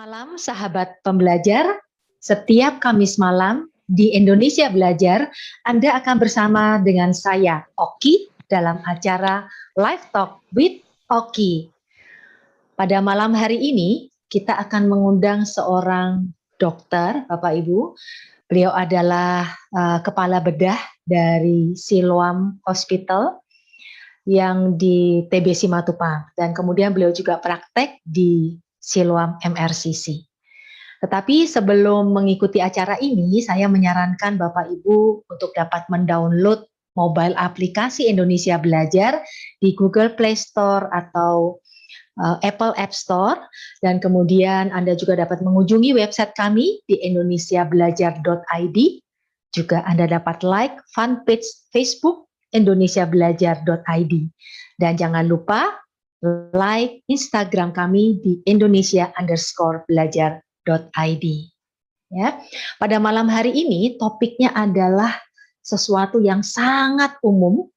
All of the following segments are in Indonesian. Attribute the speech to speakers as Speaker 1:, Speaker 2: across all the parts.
Speaker 1: Malam sahabat pembelajar, setiap Kamis malam di Indonesia Belajar, Anda akan bersama dengan saya, Oki, dalam acara Live Talk with Oki. Pada malam hari ini, kita akan mengundang seorang dokter, Bapak Ibu. Beliau adalah kepala bedah dari Siloam Hospital yang di TB Simatupang, dan kemudian beliau juga praktek di Siloam MRCC. Tetapi sebelum mengikuti acara ini, saya menyarankan Bapak Ibu untuk dapat mendownload mobile aplikasi Indonesia Belajar di Google Play Store atau Apple App Store, dan kemudian Anda juga dapat mengunjungi website kami di indonesiabelajar.id. Juga Anda dapat like fanpage Facebook indonesiabelajar.id, dan jangan lupa like Instagram kami di indonesia_belajar.id. Ya, pada malam hari ini topiknya adalah sesuatu yang sangat umum,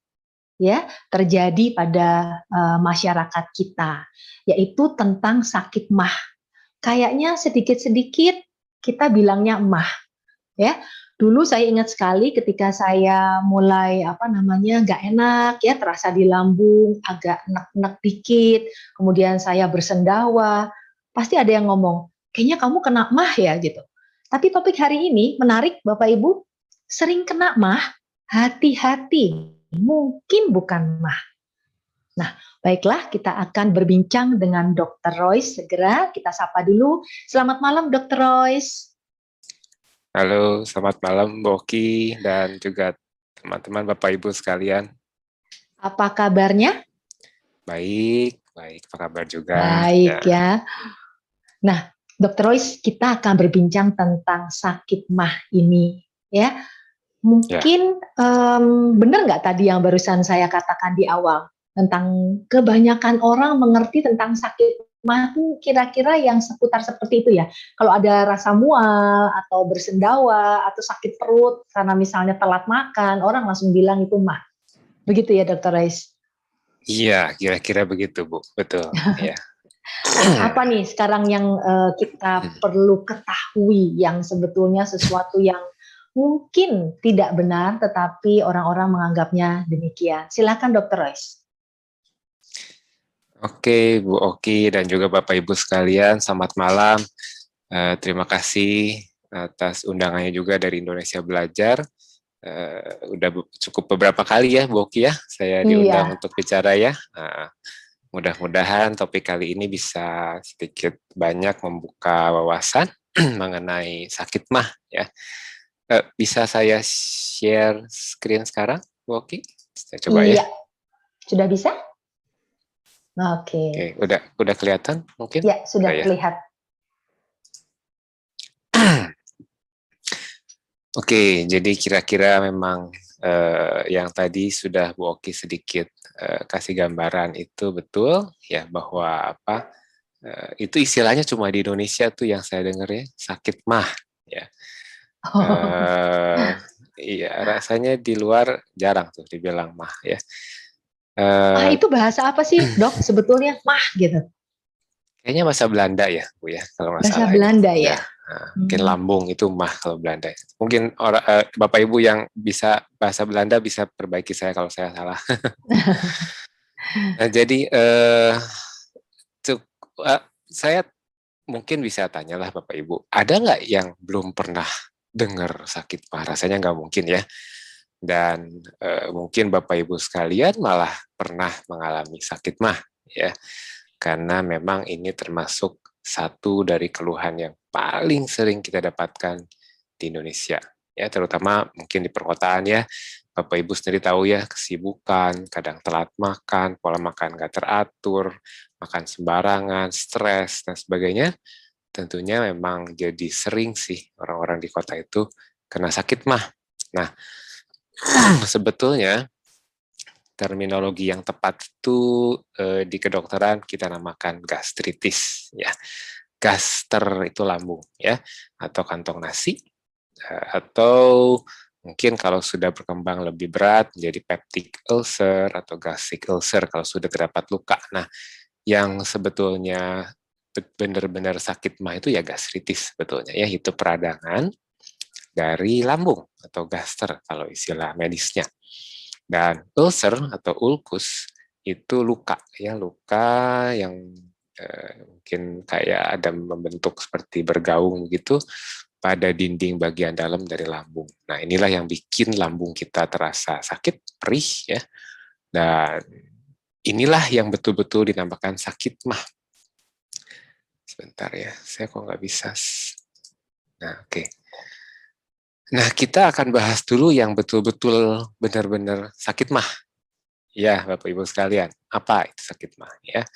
Speaker 1: ya, terjadi pada masyarakat kita, yaitu tentang sakit MAH. Kayaknya sedikit-sedikit kita bilangnya MAH, ya. Dulu saya ingat sekali ketika saya mulai nggak enak, ya, terasa di lambung, agak nek-nek dikit, kemudian saya bersendawa, pasti ada yang ngomong, kayaknya kamu kena MAH ya, gitu. Tapi topik hari ini menarik, Bapak Ibu, sering kena MAH, hati-hati, mungkin bukan MAH. Nah, baiklah, kita akan berbincang dengan Dr. Royce. Segera kita sapa dulu. Selamat malam, Dr. Royce.
Speaker 2: Halo, selamat malam Mbak Oki dan juga teman-teman Bapak Ibu sekalian.
Speaker 1: Apa kabarnya?
Speaker 2: Baik, apa kabar juga?
Speaker 1: Baik ya. Nah, Dr. Royce, kita akan berbincang tentang sakit MAH ini, ya. Mungkin benar nggak tadi yang barusan saya katakan di awal tentang kebanyakan orang mengerti tentang sakit MAH itu kira-kira yang seputar seperti itu ya. Kalau ada rasa mual atau bersendawa atau sakit perut karena misalnya telat makan, orang langsung bilang itu MAH. Begitu ya, Dr. Royce?
Speaker 2: Iya, kira-kira begitu, Bu. Betul. Ya.
Speaker 1: Apa nih sekarang yang kita perlu ketahui yang sebetulnya sesuatu yang mungkin tidak benar, tetapi orang-orang menganggapnya demikian. Silakan, Dr. Royce.
Speaker 2: Oke, Bu Oki dan juga Bapak Ibu sekalian, selamat malam. Terima kasih atas undangannya juga dari Indonesia Belajar. Udah cukup beberapa kali ya, Bu Oki ya, saya diundang untuk bicara ya. Mudah-mudahan topik kali ini bisa sedikit banyak membuka wawasan mengenai sakit MAH ya. Bisa saya share screen sekarang, Bu Oki? Saya coba ya.
Speaker 1: Sudah bisa? Oke.
Speaker 2: Udah kelihatan mungkin?
Speaker 1: Ya, sudah terlihat.
Speaker 2: Oke, jadi kira-kira memang yang tadi sudah Bu Oki sedikit kasih gambaran itu betul ya, bahwa itu istilahnya cuma di Indonesia tuh yang saya dengar ya, sakit MAH ya. Iya, rasanya di luar jarang tuh dibilang MAH ya.
Speaker 1: Itu bahasa apa sih, Dok, sebetulnya MAH gitu?
Speaker 2: Kayaknya bahasa Belanda ya, Bu ya, kalau nggak salah.
Speaker 1: Bahasa Belanda ya?
Speaker 2: Mungkin lambung itu MAH kalau Belanda. Mungkin Bapak Ibu yang bisa bahasa Belanda bisa perbaiki saya kalau saya salah. Nah, jadi saya mungkin bisa tanyalah Bapak Ibu, ada nggak yang belum pernah dengar sakit MAH? Rasanya nggak mungkin ya. Dan mungkin Bapak Ibu sekalian malah pernah mengalami sakit MAH ya, karena memang ini termasuk satu dari keluhan yang paling sering kita dapatkan di Indonesia ya, terutama mungkin di perkotaan ya. Bapak Ibu sendiri tahu ya, kesibukan, kadang telat makan, pola makan nggak teratur, makan sembarangan, stres dan sebagainya. Tentunya memang jadi sering sih orang-orang di kota itu kena sakit MAH. Nah, sebetulnya terminologi yang tepat itu di kedokteran kita namakan gastritis ya. Gaster itu lambung ya, atau kantong nasi, atau mungkin kalau sudah berkembang lebih berat menjadi peptic ulcer atau gastric ulcer kalau sudah terdapat luka. Nah, yang sebetulnya benar-benar sakit mah itu ya gastritis sebetulnya ya, itu peradangan dari lambung atau gaster kalau istilah medisnya. Dan ulcer atau ulkus itu luka ya, luka yang mungkin kayak ada membentuk seperti bergaung gitu pada dinding bagian dalam dari lambung. Nah, inilah yang bikin lambung kita terasa sakit, perih ya. Dan inilah yang betul-betul dinamakan sakit mah. Sebentar ya, saya kok nggak bisa. Nah, oke. Nah, kita akan bahas dulu yang betul-betul benar-benar sakit mah. Ya, Bapak Ibu sekalian, apa itu sakit mah ya?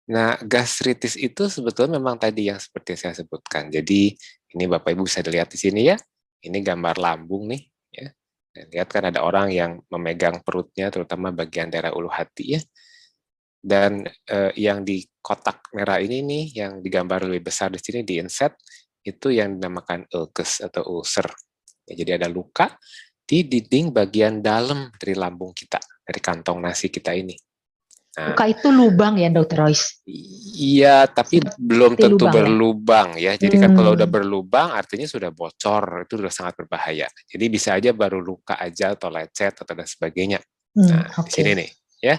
Speaker 2: Nah, gastritis itu sebetulnya memang tadi yang seperti saya sebutkan. Jadi, ini Bapak Ibu bisa dilihat di sini ya. Ini gambar lambung nih ya. Dan lihat kan ada orang yang memegang perutnya, terutama bagian daerah ulu hati ya. Dan yang di kotak merah ini nih, yang digambar lebih besar di sini di inset, itu yang dinamakan ulcus atau ulcer. Ya, jadi ada luka di dinding bagian dalam dari lambung kita, dari kantong nasi kita ini. Nah,
Speaker 1: Luka itu lubang ya, Dr. Royce?
Speaker 2: iya, tapi belum
Speaker 1: Seperti
Speaker 2: tentu
Speaker 1: lubang ya?
Speaker 2: berlubang ya. Jadi kan kalau udah berlubang artinya sudah bocor, itu sudah sangat berbahaya. Jadi bisa aja baru luka aja atau lecet atau dan sebagainya. Nah, di sini nih ya.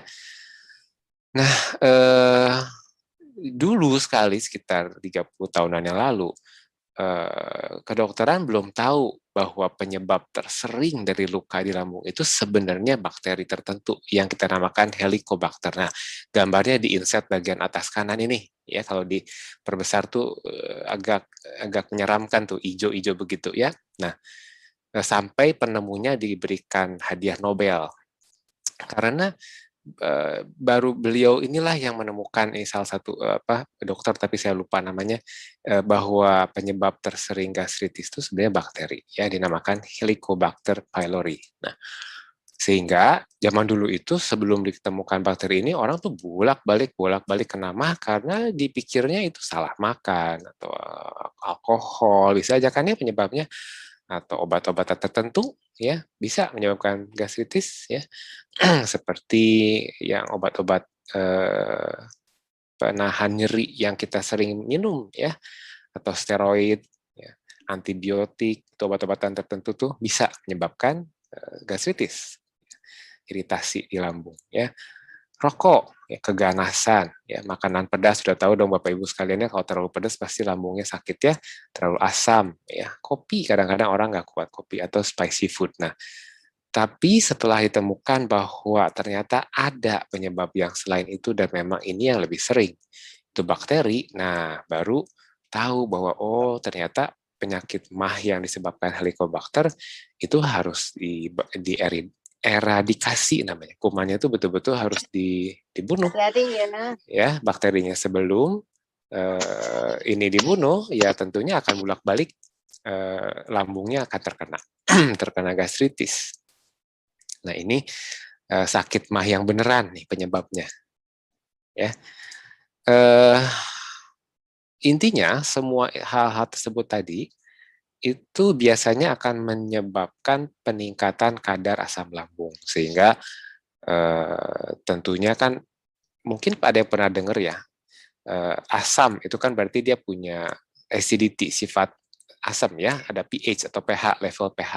Speaker 2: Nah, dulu sekali sekitar 30 tahunan yang lalu, kedokteran belum tahu bahwa penyebab tersering dari luka di lambung itu sebenarnya bakteri tertentu yang kita namakan Helicobacter. Nah, gambarnya di inset bagian atas kanan ini ya, kalau diperbesar tuh agak menyeramkan tuh, hijau-hijau begitu ya. Nah, sampai penemunya diberikan hadiah Nobel karena baru beliau inilah yang menemukan salah satu dokter, tapi saya lupa namanya, bahwa penyebab tersering gastritis itu sebenarnya bakteri ya, dinamakan Helicobacter pylori. Nah, sehingga zaman dulu itu sebelum ditemukan bakteri ini, orang tuh bolak-balik kena mah karena dipikirnya itu salah makan atau alkohol, bisa aja kan ya penyebabnya, atau obat-obatan tertentu ya bisa menyebabkan gastritis ya. Seperti yang obat-obat penahan nyeri yang kita sering minum ya, atau steroid ya, antibiotik, obat-obatan tertentu tuh bisa menyebabkan gastritis, iritasi di lambung ya. Rokok, ya, keganasan, ya, makanan pedas sudah tahu dong Bapak Ibu sekalian ya, kalau terlalu pedas pasti lambungnya sakit ya. Terlalu asam, ya, kopi kadang-kadang orang nggak kuat kopi atau spicy food. Nah, tapi setelah ditemukan bahwa ternyata ada penyebab yang selain itu dan memang ini yang lebih sering, itu bakteri. Nah, baru tahu bahwa oh ternyata penyakit mah yang disebabkan Helicobacter itu harus eradikasi namanya. Kumannya itu betul-betul harus dibunuh. Ya, bakterinya sebelum ini dibunuh, ya tentunya akan bolak-balik lambungnya akan terkena gastritis. Nah, ini sakit mah yang beneran nih penyebabnya. Ya. Intinya semua hal-hal tersebut tadi itu biasanya akan menyebabkan peningkatan kadar asam lambung, sehingga tentunya kan mungkin ada yang pernah dengar ya, asam itu kan berarti dia punya acidity, sifat asam ya, ada pH atau pH, level pH.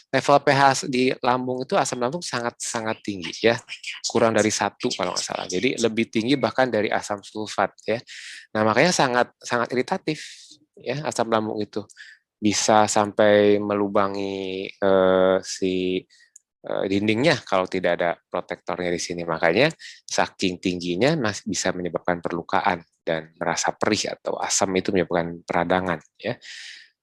Speaker 2: Level pH di lambung itu, asam lambung sangat tinggi ya, kurang dari 1 kalau nggak salah. Jadi lebih tinggi bahkan dari asam sulfat ya. Nah, makanya sangat iritatif ya asam lambung itu, bisa sampai melubangi si dindingnya kalau tidak ada protektornya di sini. Makanya saking tingginya masih bisa menyebabkan perlukaan dan merasa perih atau asam itu menyebabkan peradangan ya.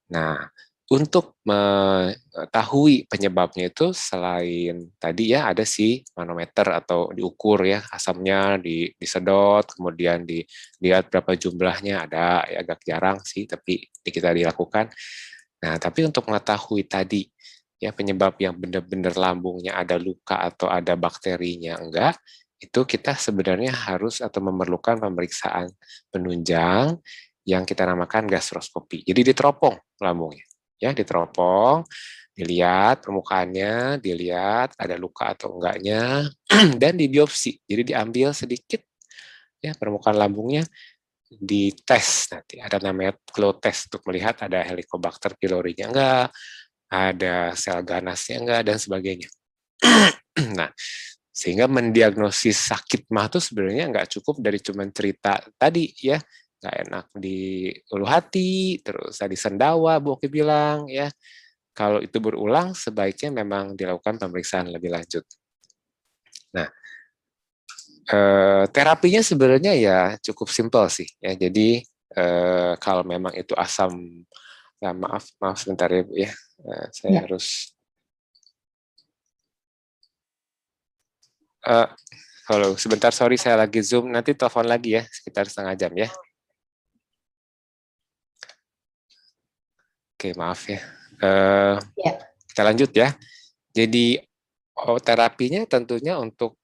Speaker 2: Nah, untuk mengetahui penyebabnya itu selain tadi ya ada si manometer atau diukur ya asamnya, disedot, kemudian dilihat berapa jumlahnya, ada ya, agak jarang sih tapi kita dilakukan. Nah, tapi untuk mengetahui tadi ya penyebab yang benar-benar lambungnya ada luka atau ada bakterinya enggak, itu kita sebenarnya harus atau memerlukan pemeriksaan penunjang yang kita namakan gastroskopi. Jadi diteropong lambungnya, ya diteropong, dilihat permukaannya, dilihat ada luka atau enggaknya, dan dibiopsi. Jadi diambil sedikit ya permukaan lambungnya, dites nanti. Ada namanya flow test untuk melihat ada Helicobacter pylorinya enggak, ada sel ganasnya enggak, dan sebagainya. Nah, sehingga mendiagnosis sakit mah itu sebenarnya nggak cukup dari cuman cerita tadi ya, nggak enak di ulu hati, terus tadi sendawa Bu Oki bilang ya. Kalau itu berulang, sebaiknya memang dilakukan pemeriksaan lebih lanjut. Nah, terapinya sebenarnya ya cukup simpel sih ya. Jadi kalau memang itu asam, ya maaf sebentar ya Bu ya. Saya
Speaker 1: Ya.
Speaker 2: harus halo, sebentar, sorry saya lagi Zoom, nanti telepon lagi ya, sekitar setengah jam ya. Oke, maaf ya.
Speaker 1: Ya.
Speaker 2: Kita lanjut ya. Jadi terapinya tentunya untuk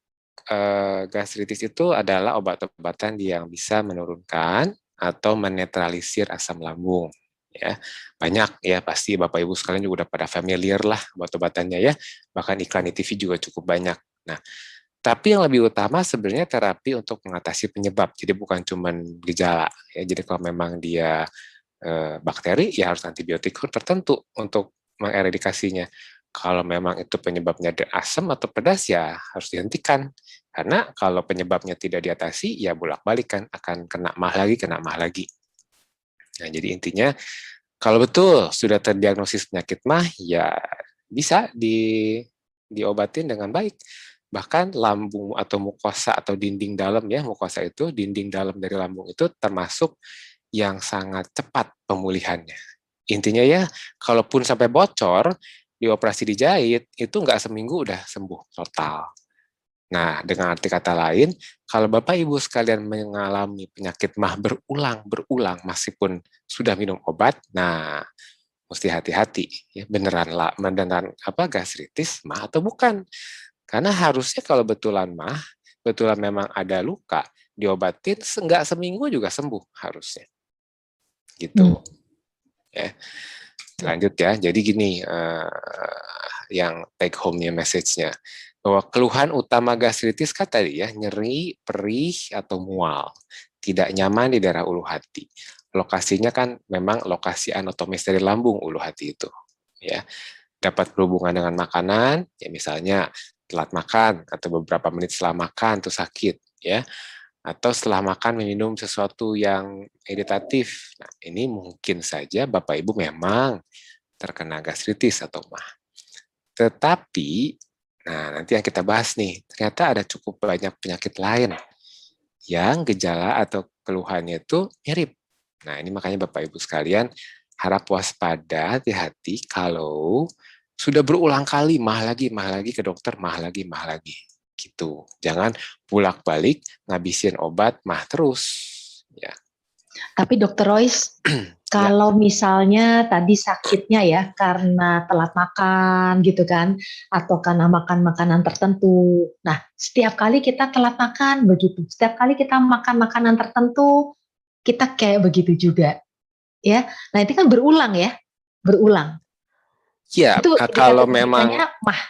Speaker 2: gastritis itu adalah obat-obatan yang bisa menurunkan atau menetralisir asam lambung. Ya, banyak ya, pasti Bapak Ibu sekalian juga udah pada familiar lah obat-obatannya ya. Bahkan iklan di TV juga cukup banyak. Nah, tapi yang lebih utama sebenarnya terapi untuk mengatasi penyebab. Jadi bukan cuma gejala ya. Jadi kalau memang dia bakteri ya harus antibiotik tertentu untuk mengeradikasinya. Kalau memang itu penyebabnya asam atau pedas ya harus dihentikan. Karena kalau penyebabnya tidak diatasi ya bolak-balik kan akan kena mah lagi, kena mah lagi. Nah, jadi intinya kalau betul sudah terdiagnosis penyakit mah ya bisa diobatin dengan baik. Bahkan lambung atau mukosa atau dinding dalam ya, mukosa itu dinding dalam dari lambung itu termasuk yang sangat cepat pemulihannya. Intinya ya, kalaupun sampai bocor, dioperasi dijahit, itu nggak seminggu udah sembuh total. Nah, dengan arti kata lain, kalau Bapak Ibu sekalian mengalami penyakit mah berulang meskipun sudah minum obat, nah mesti hati-hati ya, beneran apa gastritis mah atau bukan. Karena harusnya kalau betulan memang ada luka, diobatin nggak seminggu juga sembuh harusnya.
Speaker 1: Hmm.
Speaker 2: Gitu. Ya. Lanjut ya. Jadi gini, yang take home-nya message-nya. Bahwa keluhan utama gastritis kan tadi ya, nyeri, perih, atau mual. Tidak nyaman di daerah ulu hati. Lokasinya kan memang lokasi anatomis dari lambung ulu hati itu. Ya, dapat berhubungan dengan makanan, ya misalnya telat makan atau beberapa menit setelah makan tuh sakit, ya. Atau setelah makan meminum sesuatu yang iritatif. Nah, ini mungkin saja Bapak Ibu memang terkena gastritis atau mah. Tetapi, nah nanti yang kita bahas nih, ternyata ada cukup banyak penyakit lain yang gejala atau keluhannya itu mirip. Nah, ini makanya Bapak Ibu sekalian harap waspada, hati-hati kalau sudah berulang kali mah lagi ke dokter, mah lagi gitu. Jangan bolak-balik ngabisin obat mah terus ya.
Speaker 1: Tapi Dokter Royce,
Speaker 2: Ya.
Speaker 1: kalau misalnya tadi sakitnya ya karena telat makan gitu kan, atau karena makan makanan tertentu. Nah, setiap kali kita telat makan begitu, setiap kali kita makan makanan tertentu, kita kayak begitu juga, ya. Nah, itu kan berulang ya, berulang.
Speaker 2: Ya,
Speaker 1: Itu
Speaker 2: kalau
Speaker 1: indikasinya
Speaker 2: memang
Speaker 1: mah.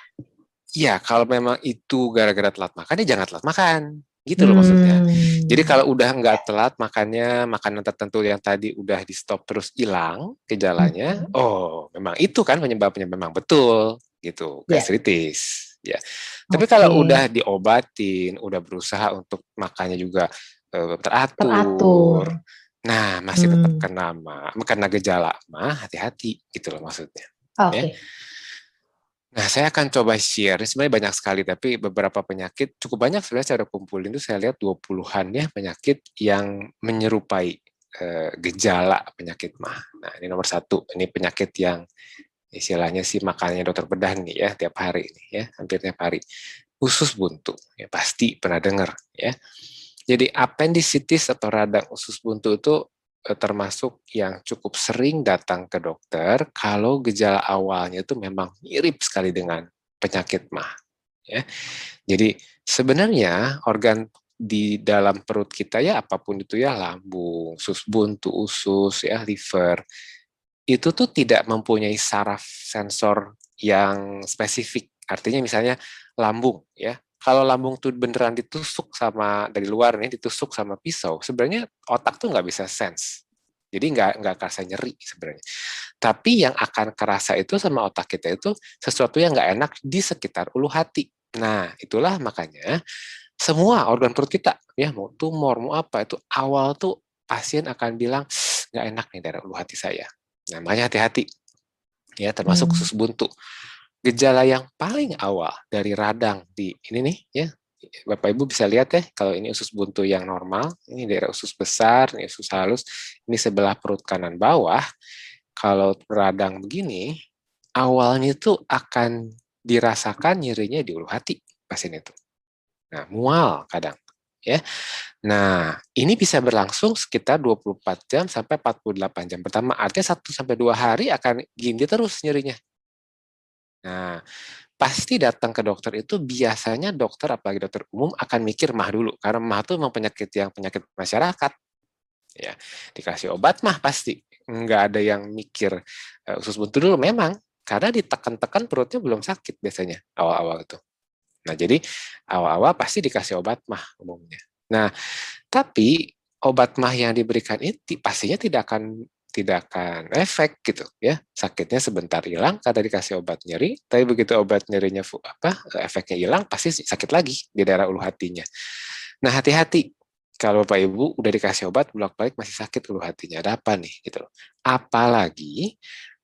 Speaker 2: itu gara-gara telat makan ya jangan telat makan. Gitu loh maksudnya. Jadi
Speaker 1: Hmm.
Speaker 2: kalau udah nggak telat makannya, makanan tertentu yang tadi udah di stop terus hilang gejalanya,
Speaker 1: Hmm.
Speaker 2: oh memang itu kan penyebabnya memang betul gitu,
Speaker 1: Ya,
Speaker 2: gastritis. Ya. Tapi kalau
Speaker 1: oke.
Speaker 2: udah diobatin, udah berusaha untuk makannya juga
Speaker 1: Teratur.
Speaker 2: teratur, nah masih tetap
Speaker 1: Hmm.
Speaker 2: kena gejala mah hati-hati gitu loh maksudnya. Ya.
Speaker 1: Oke.
Speaker 2: Nah, saya akan coba share. Ini sebenarnya banyak sekali, tapi beberapa penyakit, cukup banyak sebenarnya saya udah kumpulin itu saya lihat 20-an ya penyakit yang menyerupai gejala penyakit mah. Nah, ini nomor satu. Ini penyakit yang istilahnya sih makannya dokter bedah nih ya, tiap hari nih ya, hampir tiap hari. Usus buntu, ya pasti pernah dengar ya. Jadi appendicitis atau radang usus buntu itu termasuk yang cukup sering datang ke dokter kalau gejala awalnya itu memang mirip sekali dengan penyakit mah. Ya. Jadi sebenarnya organ di dalam perut kita ya apapun itu ya lambung, usus buntu, usus ya liver itu tuh tidak mempunyai saraf sensor yang spesifik. Artinya misalnya lambung ya kalau lambung tuh beneran ditusuk sama dari luar nih, ditusuk sama pisau, sebenarnya otak tuh nggak bisa sense. Jadi nggak kerasa nyeri sebenarnya. Tapi yang akan kerasa itu sama otak kita itu sesuatu yang nggak enak di sekitar ulu hati. Nah, itulah makanya semua organ perut kita, ya mau tumor, mau apa, itu awal tuh pasien akan bilang, nggak enak nih daerah ulu hati saya. Namanya hati-hati, ya termasuk
Speaker 1: Hmm.
Speaker 2: usus buntu. Gejala yang paling awal dari radang di ini nih, ya Bapak Ibu bisa lihat ya, kalau ini usus buntu yang normal, ini daerah usus besar, ini usus halus, ini sebelah perut kanan bawah. Kalau radang begini, awalnya itu akan dirasakan nyerinya di ulu hati pasien itu. Nah, mual kadang, ya. Nah, ini bisa berlangsung sekitar 24 jam sampai 48 jam pertama. Artinya 1 sampai 2 hari akan gini terus nyerinya. Nah, pasti datang ke dokter itu biasanya dokter, apalagi dokter umum, akan mikir mah dulu. Karena mah itu memang penyakit masyarakat. Ya, dikasih obat mah pasti. Nggak ada yang mikir usus buntu dulu memang. Karena ditekan-tekan perutnya belum sakit biasanya awal-awal itu. Nah, jadi awal-awal pasti dikasih obat mah umumnya. Nah, tapi obat mah yang diberikan itu pastinya tidak akan efek gitu ya. Sakitnya sebentar hilang karena dikasih obat nyeri, tapi begitu obat nyerinya efeknya hilang pasti sakit lagi di daerah ulu hatinya. Nah, hati-hati kalau Bapak Ibu udah dikasih obat bolak-balik masih sakit ulu hatinya. Ada apa nih gitu. Apalagi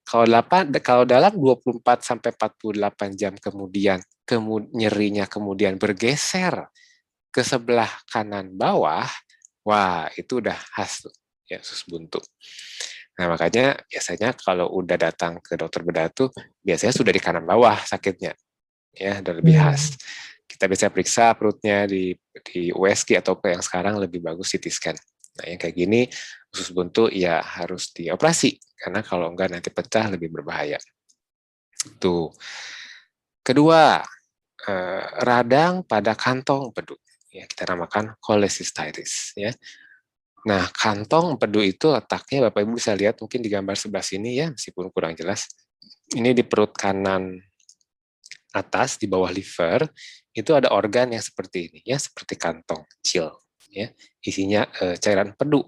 Speaker 2: kalau dalam 24 sampai 48 jam kemudian nyerinya kemudian bergeser ke sebelah kanan bawah, wah itu udah khas tuh, ya usus buntu. Nah makanya biasanya kalau udah datang ke dokter bedah tuh biasanya sudah di kanan bawah sakitnya, ya udah lebih khas.
Speaker 1: Hmm.
Speaker 2: Kita bisa periksa perutnya di USG atau yang sekarang lebih bagus CT scan. Nah yang kayak gini usus buntu ya harus dioperasi karena kalau enggak nanti pecah lebih berbahaya. Tuh. Kedua, radang pada kantong empedu. Ya, kita namakan cholecystitis. Ya. Nah, kantong empedu itu letaknya Bapak Ibu bisa lihat mungkin di gambar sebelah sini ya, meskipun kurang jelas. Ini di perut kanan atas di bawah liver itu ada organ yang seperti ini ya, seperti kantong kecil ya, isinya cairan empedu.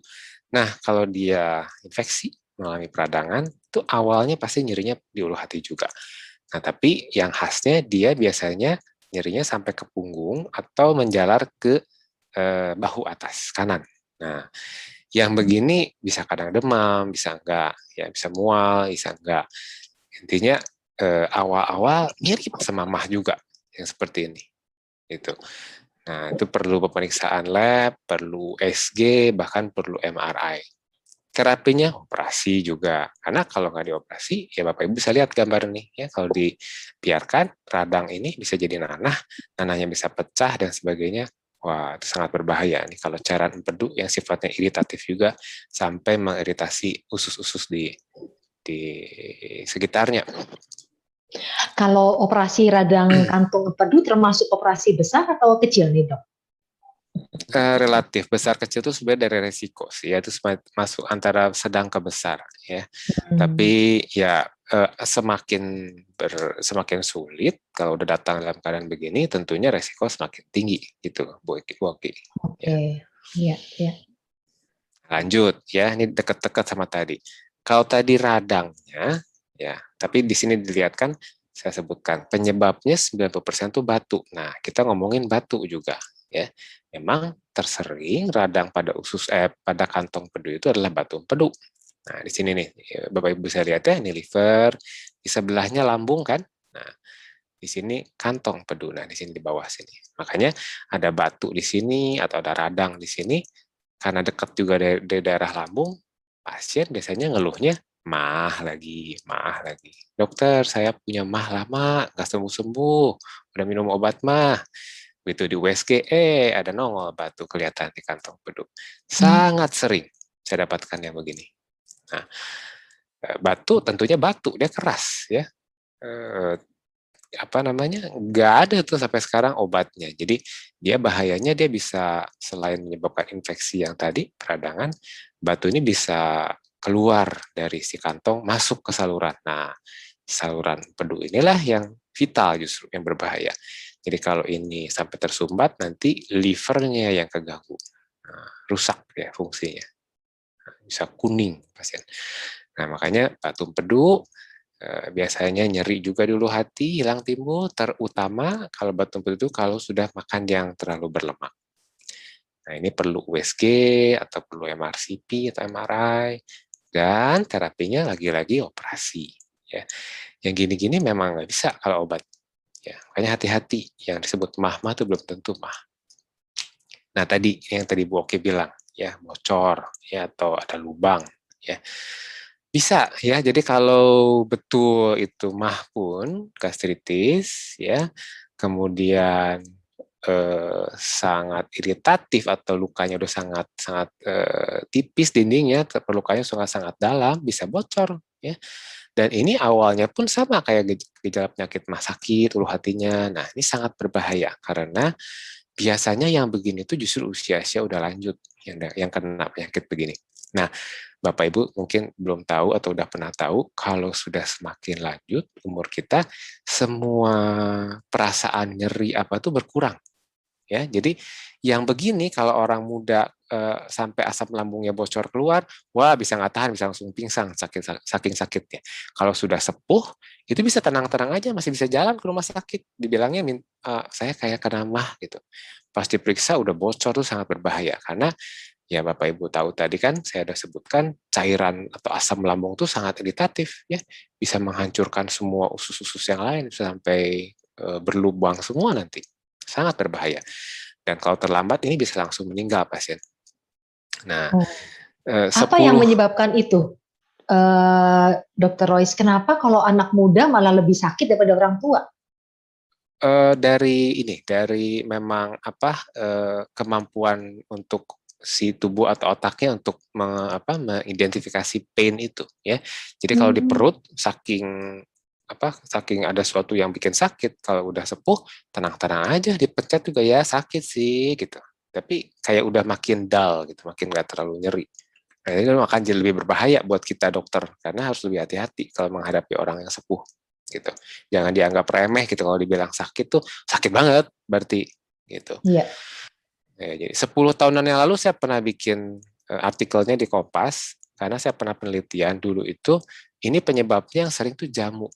Speaker 2: Nah, kalau dia infeksi mengalami peradangan itu awalnya pasti nyerinya di ulu hati juga. Nah, tapi yang khasnya dia biasanya nyerinya sampai ke punggung atau menjalar ke bahu atas kanan. Nah, yang begini bisa kadang demam, bisa enggak, ya bisa mual, bisa enggak. Intinya awal-awal mirip sama mah juga yang seperti ini. Itu. Nah, itu perlu pemeriksaan lab, perlu SG, bahkan perlu MRI. Terapinya operasi juga. Karena kalau nggak dioperasi, ya Bapak Ibu bisa lihat gambar nih. Ya, kalau dibiarkan, radang ini bisa jadi nanah, nanahnya bisa pecah dan sebagainya. Wah, itu sangat berbahaya nih kalau cairan empedu yang sifatnya iritatif juga sampai mengiritasi usus-usus di sekitarnya.
Speaker 1: Kalau operasi radang kantung empedu termasuk operasi besar atau kecil nih dok?
Speaker 2: Relatif besar kecil itu sebenarnya dari resiko sih, ya itu masuk antara sedang ke besar ya.
Speaker 1: Hmm.
Speaker 2: Tapi ya semakin sulit kalau udah datang dalam keadaan begini, tentunya resiko semakin tinggi gitu, Bu Oki. Ya.
Speaker 1: Oke, iya, iya.
Speaker 2: Lanjut ya, ini dekat-dekat sama tadi. Kalau tadi radangnya, ya, tapi di sini dilihat kan saya sebutkan penyebabnya 90% itu batu. Nah, kita ngomongin batu juga ya. Memang tersering radang pada kantong empedu itu adalah batu empedu. Nah, di sini nih Bapak Ibu bisa lihat ya, ini liver, di sebelahnya lambung kan. Nah, di sini kantong empedu. Nah, di sini di bawah sini. Makanya ada batu di sini atau ada radang di sini karena dekat juga dari daerah lambung, pasien biasanya ngeluhnya mah lagi. Dokter, saya punya mah lama, nggak sembuh-sembuh, udah minum obat mah. Begitu di USG, ada nongol batu kelihatan di kantong empedu.
Speaker 1: Hmm.
Speaker 2: Sangat sering saya dapatkan yang begini. Nah, batu tentunya batu, dia keras ya. Eh, apa namanya, nggak ada tuh sampai sekarang obatnya. Jadi dia bahayanya dia bisa selain menyebabkan infeksi yang tadi peradangan, batu ini bisa keluar dari si kantong masuk ke saluran. Nah, saluran empedu inilah yang vital justru yang berbahaya. Jadi kalau ini sampai tersumbat, nanti livernya yang keganggu. Nah, rusak ya fungsinya. Bisa kuning pasien. Nah, makanya batu empedu biasanya nyeri juga dulu hati, hilang timbul, terutama kalau batu empedu itu kalau sudah makan yang terlalu berlemak. Nah, ini perlu USG atau perlu MRCP atau MRI, dan terapinya lagi-lagi operasi. Ya. Yang gini-gini memang nggak bisa kalau obat. Ya, makanya hati-hati, yang disebut mah-mah itu belum tentu mah. Nah, tadi yang tadi Bu Oki bilang, ya bocor, ya atau ada lubang, ya bisa ya. Jadi kalau betul itu mah pun gastritis, ya kemudian sangat iritatif atau lukanya udah sangat sangat tipis dindingnya, lukanya sangat sangat dalam, bisa bocor, ya. Dan ini awalnya pun sama kayak gejala penyakit mah sakit, ulu hatinya. Nah, ini sangat berbahaya karena biasanya yang begini itu justru usia-usia udah lanjut yang kena penyakit begini. Nah, Bapak Ibu mungkin belum tahu atau udah pernah tahu kalau sudah semakin lanjut umur kita, semua perasaan nyeri apa tuh berkurang. Ya, jadi yang begini kalau orang muda sampai asam lambungnya bocor keluar, wah bisa nggak tahan, bisa langsung pingsan saking sakitnya. Kalau sudah sepuh, itu bisa tenang-tenang aja, masih bisa jalan ke rumah sakit. Dibilangnya saya kayak kena mah gitu. Pas diperiksa udah bocor tuh sangat berbahaya karena ya Bapak Ibu tahu tadi kan saya sudah sebutkan cairan atau asam lambung itu sangat iritatif ya, bisa menghancurkan semua usus-usus yang lain sampai berlubang semua nanti. Sangat berbahaya. Dan kalau terlambat ini bisa langsung meninggal pasien. Nah,
Speaker 1: Oh. Apa yang
Speaker 2: 10
Speaker 1: menyebabkan itu, Dokter Royce? Kenapa kalau anak muda malah lebih sakit daripada orang tua?
Speaker 2: dari memang kemampuan untuk si tubuh atau otaknya untuk mengidentifikasi pain itu ya. Jadi kalau di
Speaker 1: Hmm.
Speaker 2: perut saking ada sesuatu yang bikin sakit, kalau udah sepuh tenang-tenang aja, dipencet juga ya sakit sih gitu. Tapi kayak udah makin dull gitu, makin nggak terlalu nyeri. Nah, ini akan jadi lebih berbahaya buat kita dokter karena harus lebih hati-hati kalau menghadapi orang yang sepuh gitu. Jangan dianggap remeh gitu, kalau dibilang sakit tuh sakit banget berarti gitu.
Speaker 1: Iya.
Speaker 2: Ya, jadi 10 tahunan yang lalu saya pernah bikin artikelnya di Kompas karena saya pernah penelitian dulu itu, ini penyebabnya yang sering tuh jamu.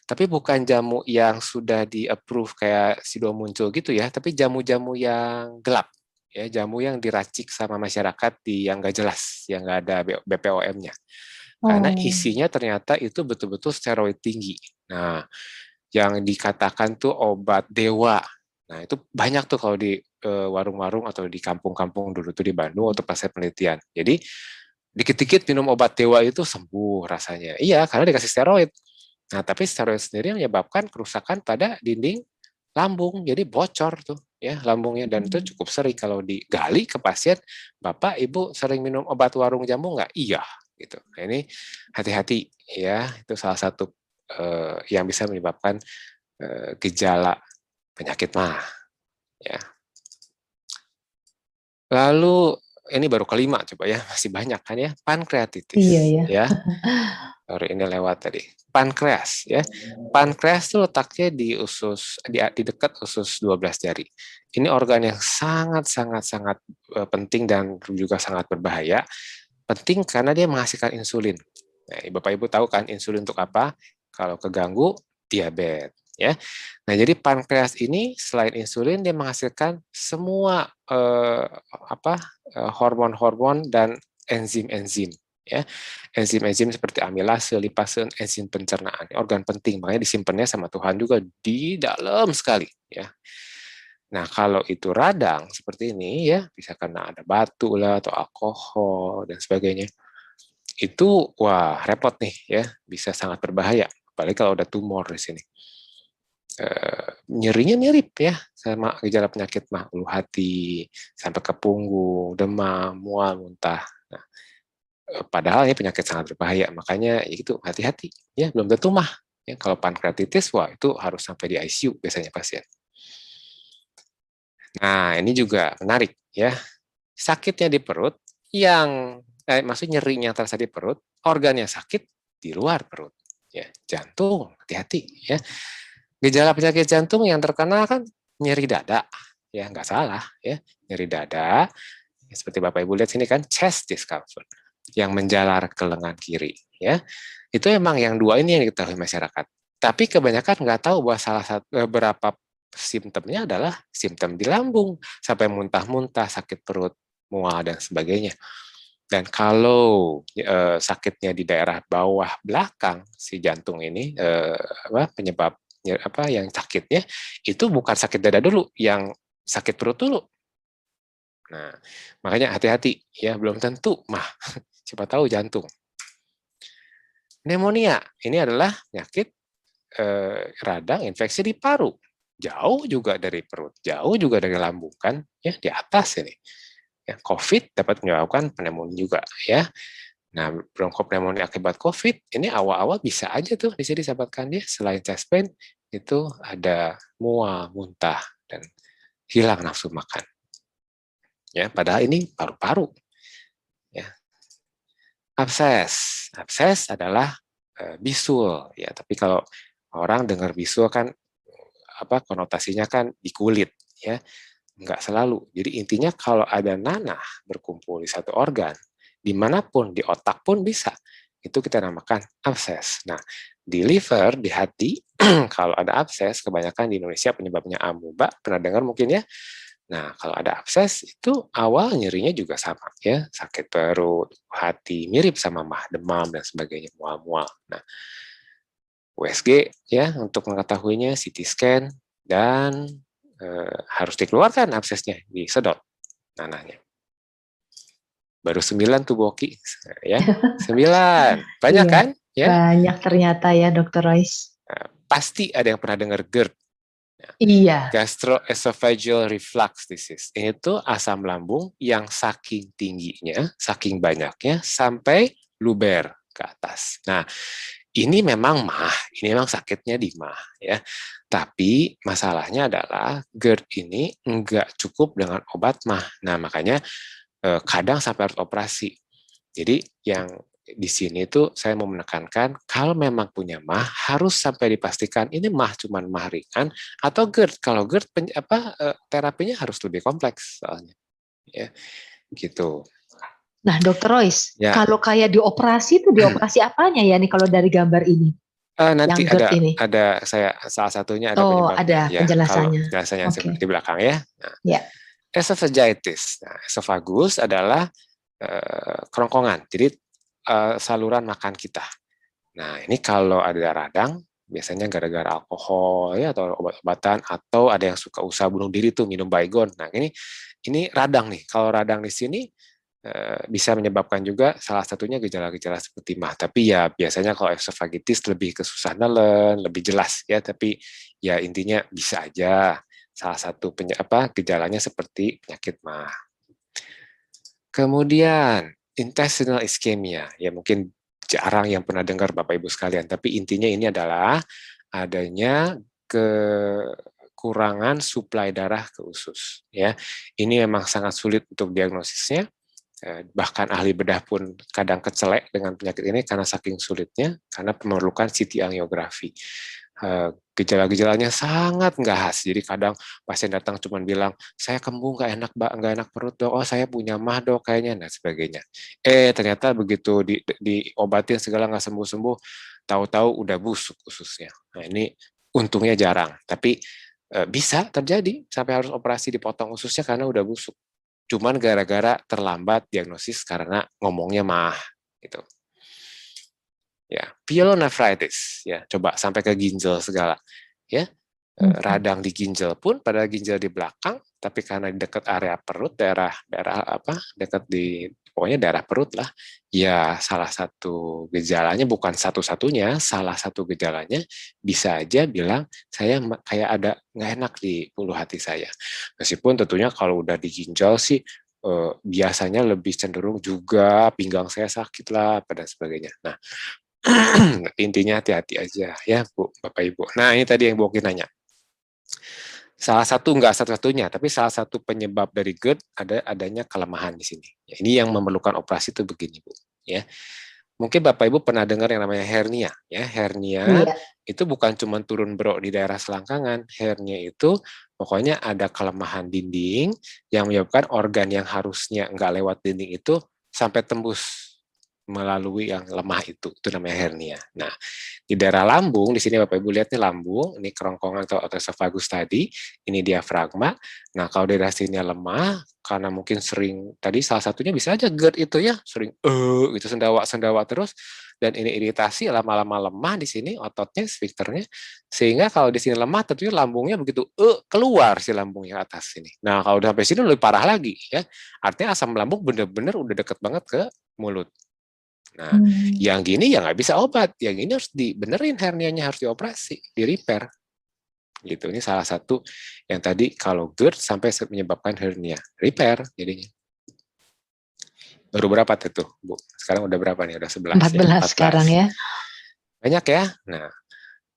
Speaker 2: Tapi bukan jamu yang sudah di-approve kayak Sido muncul gitu ya, tapi jamu-jamu yang gelap. Ya, jamu yang diracik sama masyarakat yang nggak jelas, yang nggak ada BPOM-nya. Karena
Speaker 1: Oh.
Speaker 2: isinya ternyata itu betul-betul steroid tinggi. Nah, yang dikatakan tuh obat dewa. Nah, itu banyak tuh kalau di warung-warung atau di kampung-kampung dulu tuh di Bandung atau pas saya penelitian. Jadi, dikit-dikit minum obat dewa itu sembuh rasanya. Iya, karena dikasih steroid. Nah, tapi steroid sendiri menyebabkan kerusakan pada dinding lambung, jadi bocor tuh ya lambungnya, dan itu cukup sering kalau digali ke pasien, Bapak Ibu sering minum obat warung jamu nggak? Iya, gitu. Nah, ini hati-hati ya, itu salah satu yang bisa menyebabkan gejala penyakit mah. Ya. Lalu ini baru kelima coba ya, masih banyak kan ya,
Speaker 1: Iya
Speaker 2: pankreatitis
Speaker 1: ya.
Speaker 2: ya. Baru ini lewat tadi. Pankreas ya. Pankreas itu letaknya di usus di dekat usus 12 jari. Ini organ yang sangat sangat sangat penting dan juga sangat berbahaya. Penting karena dia menghasilkan insulin. Nah, Bapak Ibu tahu kan insulin untuk apa? Kalau keganggu diabetes ya. Nah, jadi pankreas ini selain insulin dia menghasilkan semua hormon-hormon dan enzim-enzim ya. Enzim-enzim seperti amilase, lipase, enzim pencernaan, organ penting, makanya disimpannya sama Tuhan juga di dalam sekali ya. Nah, kalau itu radang seperti ini ya, bisa karena ada batu lah atau alkohol dan sebagainya. Itu wah repot nih ya, bisa sangat berbahaya. Apalagi kalau ada tumor di sini. Nyerinya mirip ya sama gejala penyakit mah, ulu hati sampai ke punggung, demam, mual, muntah. Nah, padahal ini penyakit sangat berbahaya, makanya ya itu hati-hati ya, belum tentu mah ya. Kalau pankreatitis wah itu harus sampai di ICU biasanya pasien. Nah, ini juga menarik ya, sakitnya di perut yang maksud nyerinya terasa di perut, organnya sakit di luar perut ya, jantung hati-hati ya. Gejala penyakit jantung yang terkenal kan nyeri dada, ya nggak salah ya, nyeri dada. Seperti Bapak Ibu lihat sini kan chest discomfort yang menjalar ke lengan kiri, ya. Itu emang yang dua ini yang diketahui masyarakat. Tapi kebanyakan nggak tahu bahwa salah satu berapa simptomnya adalah simptom di lambung, sampai muntah-muntah, sakit perut, mual dan sebagainya. Dan kalau sakitnya di daerah bawah belakang si jantung ini, penyebabnya apa yang sakitnya itu bukan sakit dada dulu, yang sakit perut dulu. Nah, makanya hati-hati ya, belum tentu mah, siapa tahu jantung. Pneumonia ini adalah penyakit radang infeksi di paru. Jauh juga dari perut, jauh juga dari lambung kan, ya di atas ini. Ya, COVID dapat menyebabkan pneumonia juga ya. Nah, bronkopneumonia akibat COVID ini awal-awal bisa aja tuh bisa disebabkan dia selain chest pain itu ada mual, muntah dan hilang nafsu makan. Ya, padahal ini paru-paru. Ya. Abses adalah bisul ya, tapi kalau orang dengar bisul kan apa konotasinya kan di kulit ya, nggak selalu. Jadi intinya kalau ada nanah berkumpul di satu organ, dimanapun, di otak pun bisa, itu kita namakan abses. Nah, di liver, di hati, kalau ada abses, kebanyakan di Indonesia penyebabnya amuba, pernah dengar mungkin ya. Nah, kalau ada abses itu awal nyerinya juga sama ya, sakit perut, hati, mirip sama mah, demam dan sebagainya, mual-mual. Nah, USG ya untuk mengetahuinya, CT scan dan harus dikeluarkan absesnya, disedot nanahnya. Baru 9 tuh Boki ya. 9. Banyak
Speaker 1: Iya,
Speaker 2: kan? Ya.
Speaker 1: banyak ternyata ya Dokter Royce.
Speaker 2: Nah, pasti ada yang pernah dengar GERD.
Speaker 1: Iya.
Speaker 2: Gastroesophageal reflux disease. Ini tuh asam lambung yang saking tingginya, saking banyaknya sampai luber ke atas. Nah, ini memang mah, ini memang sakitnya di mah ya. Tapi masalahnya adalah GERD ini enggak cukup dengan obat mah. Nah, makanya kadang sampai harus operasi. Jadi yang di sini tuh saya mau menekankan kalau memang punya mah harus sampai dipastikan ini mah cuman mah ringan atau GERD. Kalau GERD terapinya harus lebih kompleks soalnya. Ya, gitu.
Speaker 1: Nah, Dokter Royce,
Speaker 2: Ya,
Speaker 1: kalau kayak dioperasi itu dioperasi apanya ya nih kalau dari gambar ini,
Speaker 2: nanti
Speaker 1: yang GERD ini?
Speaker 2: ada saya salah satunya ada
Speaker 1: Oh,
Speaker 2: penyebabnya
Speaker 1: ada
Speaker 2: ya. Kalau
Speaker 1: penjelasannya.
Speaker 2: penjelasannya
Speaker 1: Oke.
Speaker 2: di belakang ya. Nah,
Speaker 1: Ya.
Speaker 2: esophagitis. Nah, esophagus adalah kerongkongan. Jadi saluran makan kita. Nah, ini kalau ada radang, biasanya gara-gara alkohol ya atau obat-obatan atau ada yang suka usaha bunuh diri tuh minum Baygon. Nah, ini radang nih. Kalau radang di sini bisa menyebabkan juga salah satunya gejala-gejala seperti mah. Tapi ya biasanya kalau esophagitis lebih ke susah nelen, lebih jelas ya. Tapi ya intinya bisa aja salah satu gejalanya seperti penyakit mah. Kemudian intestinal ischemia, ya mungkin jarang yang pernah dengar Bapak Ibu sekalian, tapi intinya ini adalah adanya kekurangan suplai darah ke usus. Ya, ini memang sangat sulit untuk diagnosisnya. Bahkan ahli bedah pun kadang kecelek dengan penyakit ini karena saking sulitnya, karena memerlukan CT angiografi. Gejala-gejalanya sangat nggak khas. Jadi kadang pasien datang cuma bilang, saya kembung nggak enak perut dok, oh saya punya mah dok kayaknya, dan sebagainya. Ternyata begitu diobatin segala nggak sembuh-sembuh, tahu-tahu udah busuk ususnya. Nah ini untungnya jarang, tapi bisa terjadi sampai harus operasi dipotong ususnya karena udah busuk. Cuman gara-gara terlambat diagnosis karena ngomongnya mah gitu. Ya, pyelonephritis ya, coba sampai ke ginjal segala. Ya, radang di ginjal pun pada ginjal di belakang, tapi karena di dekat area perut, daerah daerah apa, dekat di pokoknya daerah perut lah. Ya, salah satu gejalanya bukan satu-satunya, salah satu gejalanya bisa aja bilang saya kayak ada nggak enak di ulu hati saya. Meskipun tentunya kalau udah di ginjal sih biasanya lebih cenderung juga pinggang saya sakit lah, pada sebagainya. Nah, intinya hati-hati aja ya Bu, Bapak Ibu. Nah ini tadi yang Bu Oki nanya. Salah satu, nggak satu-satunya, tapi salah satu penyebab dari GERD adanya kelemahan di sini. Ya, ini yang memerlukan operasi itu begini Bu. Ya, mungkin Bapak Ibu pernah dengar yang namanya hernia. Ya, hernia
Speaker 1: Iya.
Speaker 2: itu bukan cuma turun brok di daerah selangkangan. Hernia itu Pokoknya ada kelemahan dinding yang menyebabkan organ yang harusnya nggak lewat dinding itu sampai tembus melalui yang lemah itu namanya hernia. Nah, di daerah lambung, di sini Bapak Ibu lihat nih lambung, ini kerongkongan atau esophagus tadi, ini diafragma. Nah, kalau daerah sini lemah, karena mungkin sering, tadi salah satunya bisa aja GERD itu ya, sering itu sendawa-sendawa terus, dan ini iritasi lama-lama lemah di sini ototnya, sphincternya, sehingga kalau di sini lemah, tentunya lambungnya begitu keluar si lambungnya atas sini. Nah, kalau udah sampai sini lebih parah lagi ya, artinya asam lambung bener-bener udah deket banget ke mulut. Nah, yang gini ya nggak bisa obat, yang ini harus dibenerin hernianya, harus dioperasi, di repair. Gitu. Ini salah satu yang tadi kalau GERD sampai menyebabkan hernia, repair jadinya. Baru berapa tuh, Bu? Sekarang udah berapa nih? Udah 11 ya?
Speaker 1: 14 sekarang
Speaker 2: 14.
Speaker 1: ya.
Speaker 2: Banyak ya? Nah,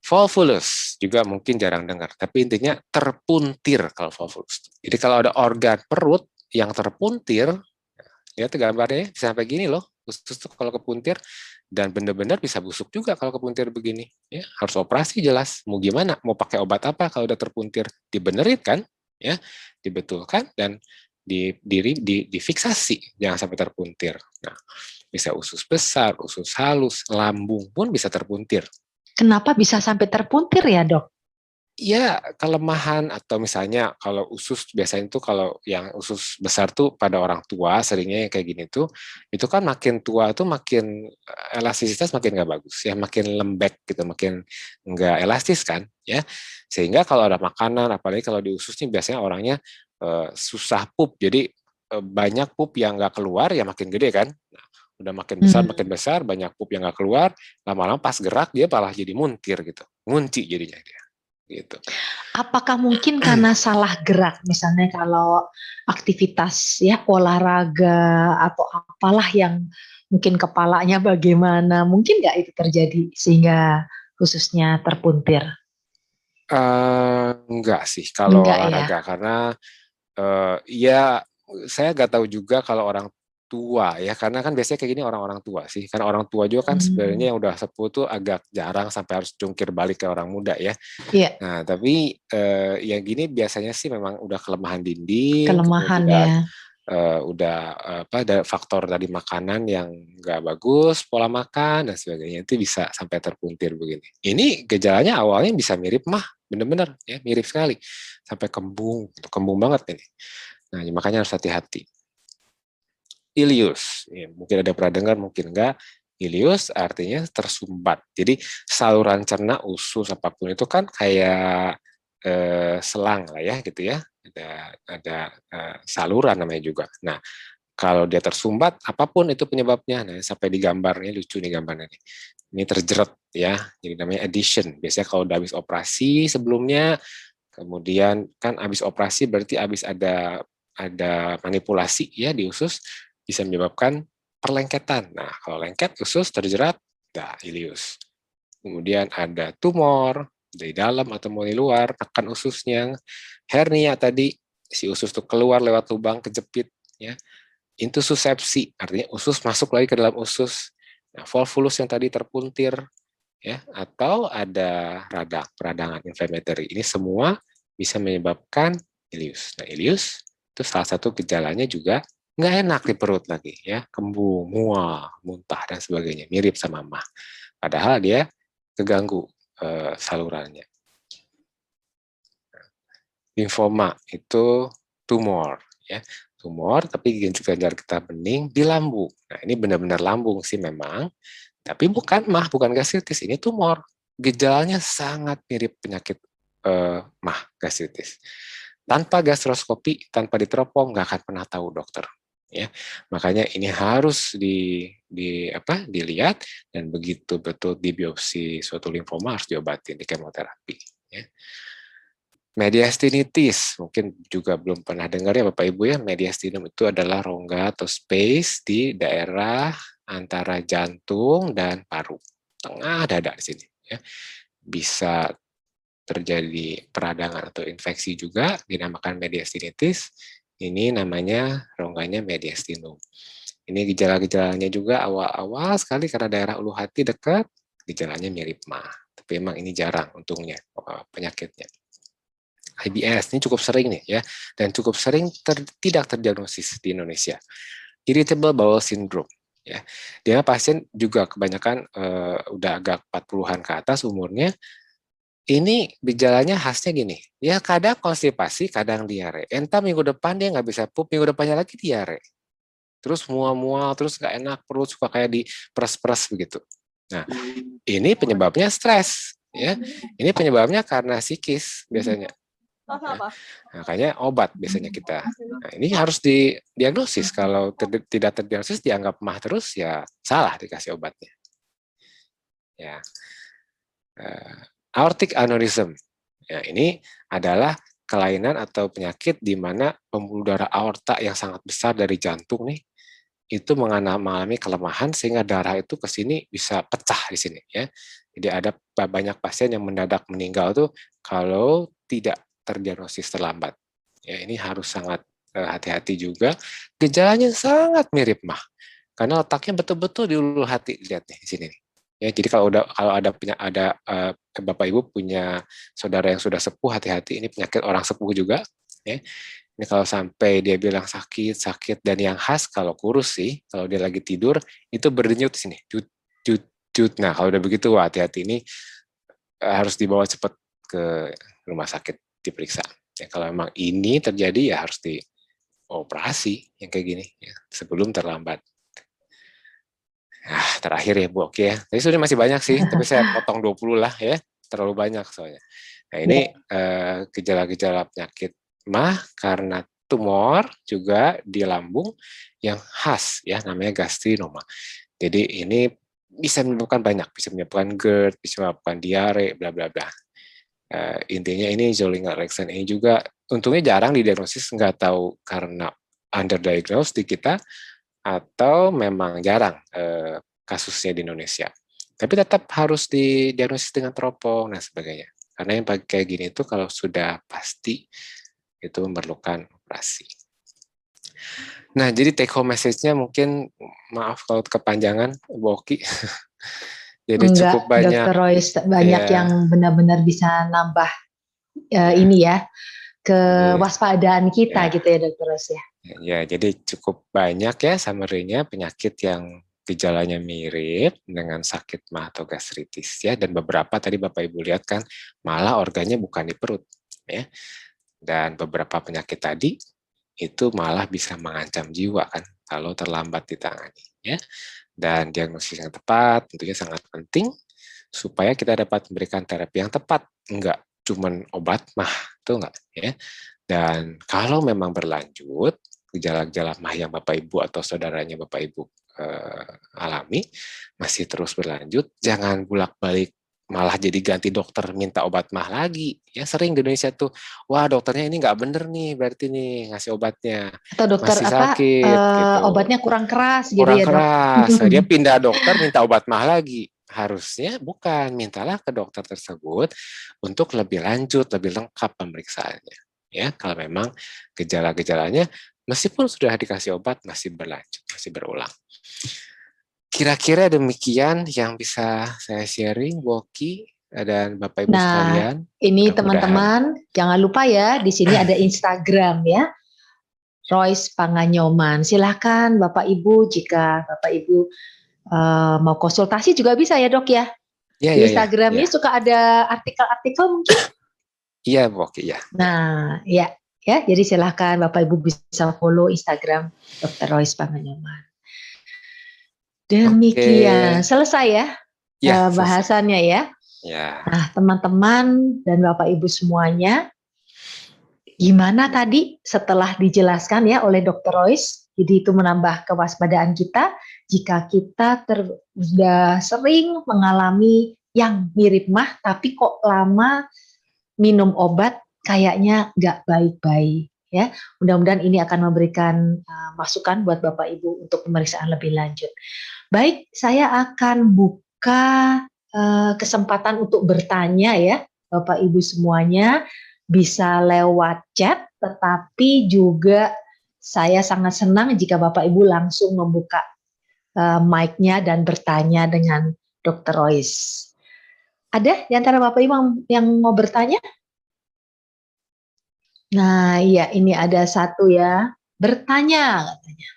Speaker 2: volvulus juga mungkin jarang dengar, tapi intinya terpuntir kalau volvulus. Jadi kalau ada organ perut yang terpuntir, lihat gambarnya bisa sampai gini loh, khusus tuh kalau kepuntir, dan benar-benar bisa busuk juga kalau kepuntir begini. Ya, harus operasi jelas. Mau gimana? Mau pakai obat apa kalau udah terpuntir? Dibenerin kan? Ya, dibetulkan dan difiksasi, jangan sampai terpuntir. Nah, bisa usus besar, usus halus, lambung pun bisa terpuntir.
Speaker 1: Kenapa bisa sampai terpuntir ya, Dok?
Speaker 2: Ya, kelemahan atau misalnya kalau usus biasanya itu kalau yang usus besar tuh pada orang tua seringnya yang kayak gini tuh, itu kan makin tua tuh makin elastisitas makin nggak bagus ya, makin lembek gitu, makin nggak elastis kan ya, sehingga kalau ada makanan apalagi kalau di ususnya biasanya orangnya susah pup, jadi banyak pup yang nggak keluar ya makin gede kan. Nah, udah makin besar banyak pup yang nggak keluar, lama-lama pas gerak dia malah jadi muntir gitu, ngunci jadinya dia gitu.
Speaker 1: Apakah mungkin karena salah gerak, misalnya kalau aktivitas ya olahraga atau apalah yang mungkin kepalanya bagaimana, mungkin nggak itu terjadi sehingga khususnya terpuntir?
Speaker 2: Enggak sih kalau
Speaker 1: Enggak ya.
Speaker 2: olahraga karena ya saya nggak tahu juga kalau orang tua ya, karena kan biasanya kayak gini orang-orang tua sih, karena orang tua juga kan sebenarnya yang udah sepuh tuh agak jarang sampai harus jungkir balik ke orang muda ya.
Speaker 1: Iya,
Speaker 2: Nah tapi yang gini biasanya sih memang udah kelemahan dinding,
Speaker 1: kelemahan
Speaker 2: kemudian
Speaker 1: ya.
Speaker 2: udah apa ada faktor dari makanan yang nggak bagus, pola makan dan sebagainya, itu bisa sampai terpuntir begini. Ini gejalanya awalnya bisa mirip mah, bener-bener ya mirip sekali sampai kembung, kembung banget ini. Nah makanya harus hati-hati. Ileus, ya, mungkin ada pernah dengar, mungkin enggak. Ileus artinya tersumbat. Jadi saluran cerna, usus apapun itu kan kayak selang lah ya gitu ya. Ada saluran namanya juga. Nah kalau dia tersumbat, apapun itu penyebabnya, nah sampai di gambarnya lucu nih gambarnya nih. Ini terjerat ya, jadi namanya adhesion. Biasanya kalau udah habis operasi sebelumnya, kemudian kan habis operasi berarti habis ada manipulasi ya di usus, bisa menyebabkan perlengketan. Nah kalau lengket usus terjerat, nah ileus. Kemudian ada tumor dari dalam atau mau di luar, tekan ususnya, hernia tadi, si usus tuh keluar lewat lubang kejepit ya, intussusepsi, artinya usus masuk lagi ke dalam usus. Nah, volvulus yang tadi terpuntir, ya, atau ada radang, peradangan inflammatory. Ini semua bisa menyebabkan ileus. Nah, ileus itu salah satu gejalanya juga nggak enak di perut lagi, ya, kembung, mual, muntah dan sebagainya, mirip sama mah. Padahal dia keganggu salurannya. Limfoma itu tumor, ya, tumor tapi ganjar getah bening di lambung. Nah ini benar-benar lambung sih memang, tapi bukan mah, bukan gastritis, ini tumor. Gejalanya sangat mirip penyakit mah, gastritis. Tanpa gastroskopi, tanpa diteropong, nggak akan pernah tahu dokter. Ya, makanya ini harus dilihat, dan begitu betul dibiopsi suatu limfoma harus diobatin di kemoterapi. Ya. Mediastinitis, mungkin juga belum pernah dengar ya Bapak Ibu ya, mediastinum itu adalah rongga atau space di daerah antara jantung dan paru, tengah dada di sini ya. Bisa terjadi peradangan atau infeksi juga, dinamakan mediastinitis. Ini namanya rongganya mediastinum. Ini gejala-gejalanya juga awal-awal sekali karena daerah ulu hati dekat, gejalanya mirip mah. Tapi memang ini jarang untungnya penyakitnya. IBS ini cukup sering nih ya, dan cukup sering tidak terdiagnosis di Indonesia. Irritable bowel syndrome ya. Dia pasien juga kebanyakan udah agak 40-an ke atas umurnya. Ini gejalanya khasnya gini, ya kadang konstipasi, kadang diare. Entar minggu depan dia nggak bisa pup, minggu depannya lagi diare. Terus mual-mual, terus nggak enak, perut suka kayak diperes-peres begitu. Nah, ini penyebabnya stres, ya. Ini penyebabnya karena psikis biasanya. Ya. Makanya obat biasanya kita. Nah, ini harus didiagnosis. Kalau tidak terdiagnosis dianggap mah terus, ya salah dikasih obatnya. Ya. Aortic aneurysm. Ya, ini adalah kelainan atau penyakit di mana pembuluh darah aorta yang sangat besar dari jantung nih itu mengalami kelemahan sehingga darah itu ke sini bisa pecah di sini ya. Jadi ada banyak pasien yang mendadak meninggal tuh kalau tidak terdiagnosis terlambat. Ya, ini harus sangat hati-hati juga. Gejalanya sangat mirip mah karena letaknya betul-betul di ulu hati, lihat nih di sini nih. Ya, jadi kalau ada Bapak Ibu punya saudara yang sudah sepuh, hati-hati, ini penyakit orang sepuh juga ya. Ini kalau sampai dia bilang sakit dan yang khas kalau kurus sih, kalau dia lagi tidur itu berdenyut di sini, jut jut jut. Nah, kalau udah begitu hati-hati, ini harus dibawa cepat ke rumah sakit diperiksa. Ya, kalau memang ini terjadi ya harus dioperasi yang kayak gini ya, sebelum terlambat. Terakhir ya Bu, oke ya. Tadi sudah masih banyak sih, tapi saya potong 20 lah ya, terlalu banyak soalnya. Nah, ini gejala-gejala penyakit mah karena tumor juga di lambung yang khas ya, namanya gastrinoma. Jadi ini bisa menyebabkan banyak, bisa menyebabkan GERD, bisa menyebabkan diare, bla bla bla. Intinya ini Zollinger-Ellison ini juga untungnya jarang didiagnosis, nggak tahu karena underdiagnosed di kita atau memang jarang kasusnya di Indonesia. Tapi tetap harus didiagnosis dengan teropong dan sebagainya. Karena yang kayak gini itu kalau sudah pasti itu memerlukan operasi. Nah, jadi take home message-nya mungkin, maaf kalau kepanjangan, Bu Oki. Jadi
Speaker 1: Enggak,
Speaker 2: cukup banyak.
Speaker 1: Dr. Royce, banyak
Speaker 2: Ya,
Speaker 1: yang benar-benar bisa nambah ini ya, kewaspadaan kita
Speaker 2: ya,
Speaker 1: gitu ya Dr. Royce ya.
Speaker 2: ya, jadi cukup banyak ya summary-nya penyakit yang gejalanya mirip dengan sakit mah atau gastritis ya, dan beberapa tadi Bapak Ibu lihat kan malah organnya bukan di perut ya. Dan beberapa penyakit tadi itu malah bisa mengancam jiwa kan kalau terlambat ditangani ya. Dan diagnosis yang tepat tentunya sangat penting supaya kita dapat memberikan terapi yang tepat, enggak cuman obat mah, itu enggak ya. Dan kalau memang berlanjut gejala-gejala mah yang Bapak Ibu atau saudaranya Bapak Ibu alami masih terus berlanjut, jangan bolak-balik malah jadi ganti dokter minta obat mah lagi. Ya sering di Indonesia tuh, wah dokternya ini nggak bener nih berarti nih ngasih obatnya,
Speaker 1: Atau dokter
Speaker 2: masih
Speaker 1: apa
Speaker 2: sakit gitu,
Speaker 1: obatnya kurang keras gitu
Speaker 2: kurang
Speaker 1: ya dok.
Speaker 2: keras. Dia pindah dokter minta obat mah lagi. Harusnya bukan, mintalah ke dokter tersebut untuk lebih lanjut, lebih lengkap pemeriksaannya. Ya, kalau memang gejala-gejalanya meskipun sudah dikasih obat masih berlanjut, masih berulang. Kira-kira demikian yang bisa saya sharing, Boki dan Bapak Ibu
Speaker 1: Nah,
Speaker 2: sekalian.
Speaker 1: ini
Speaker 2: Mudah-mudahan.
Speaker 1: teman-teman jangan lupa ya di sini ada Instagram ya, Royce Panganyoman. Silahkan Bapak Ibu jika Bapak Ibu mau konsultasi juga bisa ya dok ya.
Speaker 2: Ya,
Speaker 1: Di
Speaker 2: ya, ya,
Speaker 1: Instagram
Speaker 2: ya.
Speaker 1: ini suka ada artikel-artikel mungkin.
Speaker 2: Iya, Boki, ya.
Speaker 1: Nah, ya, jadi silahkan Bapak Ibu bisa follow Instagram Dr. Royce Panganyoman.
Speaker 2: Oke.
Speaker 1: Demikian, selesai ya
Speaker 2: Ya, selesai.
Speaker 1: bahasannya ya.
Speaker 2: Ya.
Speaker 1: Nah, teman-teman dan Bapak Ibu semuanya, gimana tadi setelah dijelaskan ya oleh Dr. Royce, jadi itu menambah kewaspadaan kita jika kita sudah sering mengalami yang mirip mah, tapi kok lama minum obat kayaknya nggak baik-baik ya. Mudah-mudahan ini akan memberikan masukan buat Bapak Ibu untuk pemeriksaan lebih lanjut. Baik, saya akan buka kesempatan untuk bertanya ya, Bapak Ibu semuanya bisa lewat chat, tetapi juga saya sangat senang jika Bapak Ibu langsung membuka mic-nya dan bertanya dengan Dr. Royce. Ada di antara Bapak Ibu yang mau bertanya? Nah, iya ini ada satu ya. Bertanya katanya.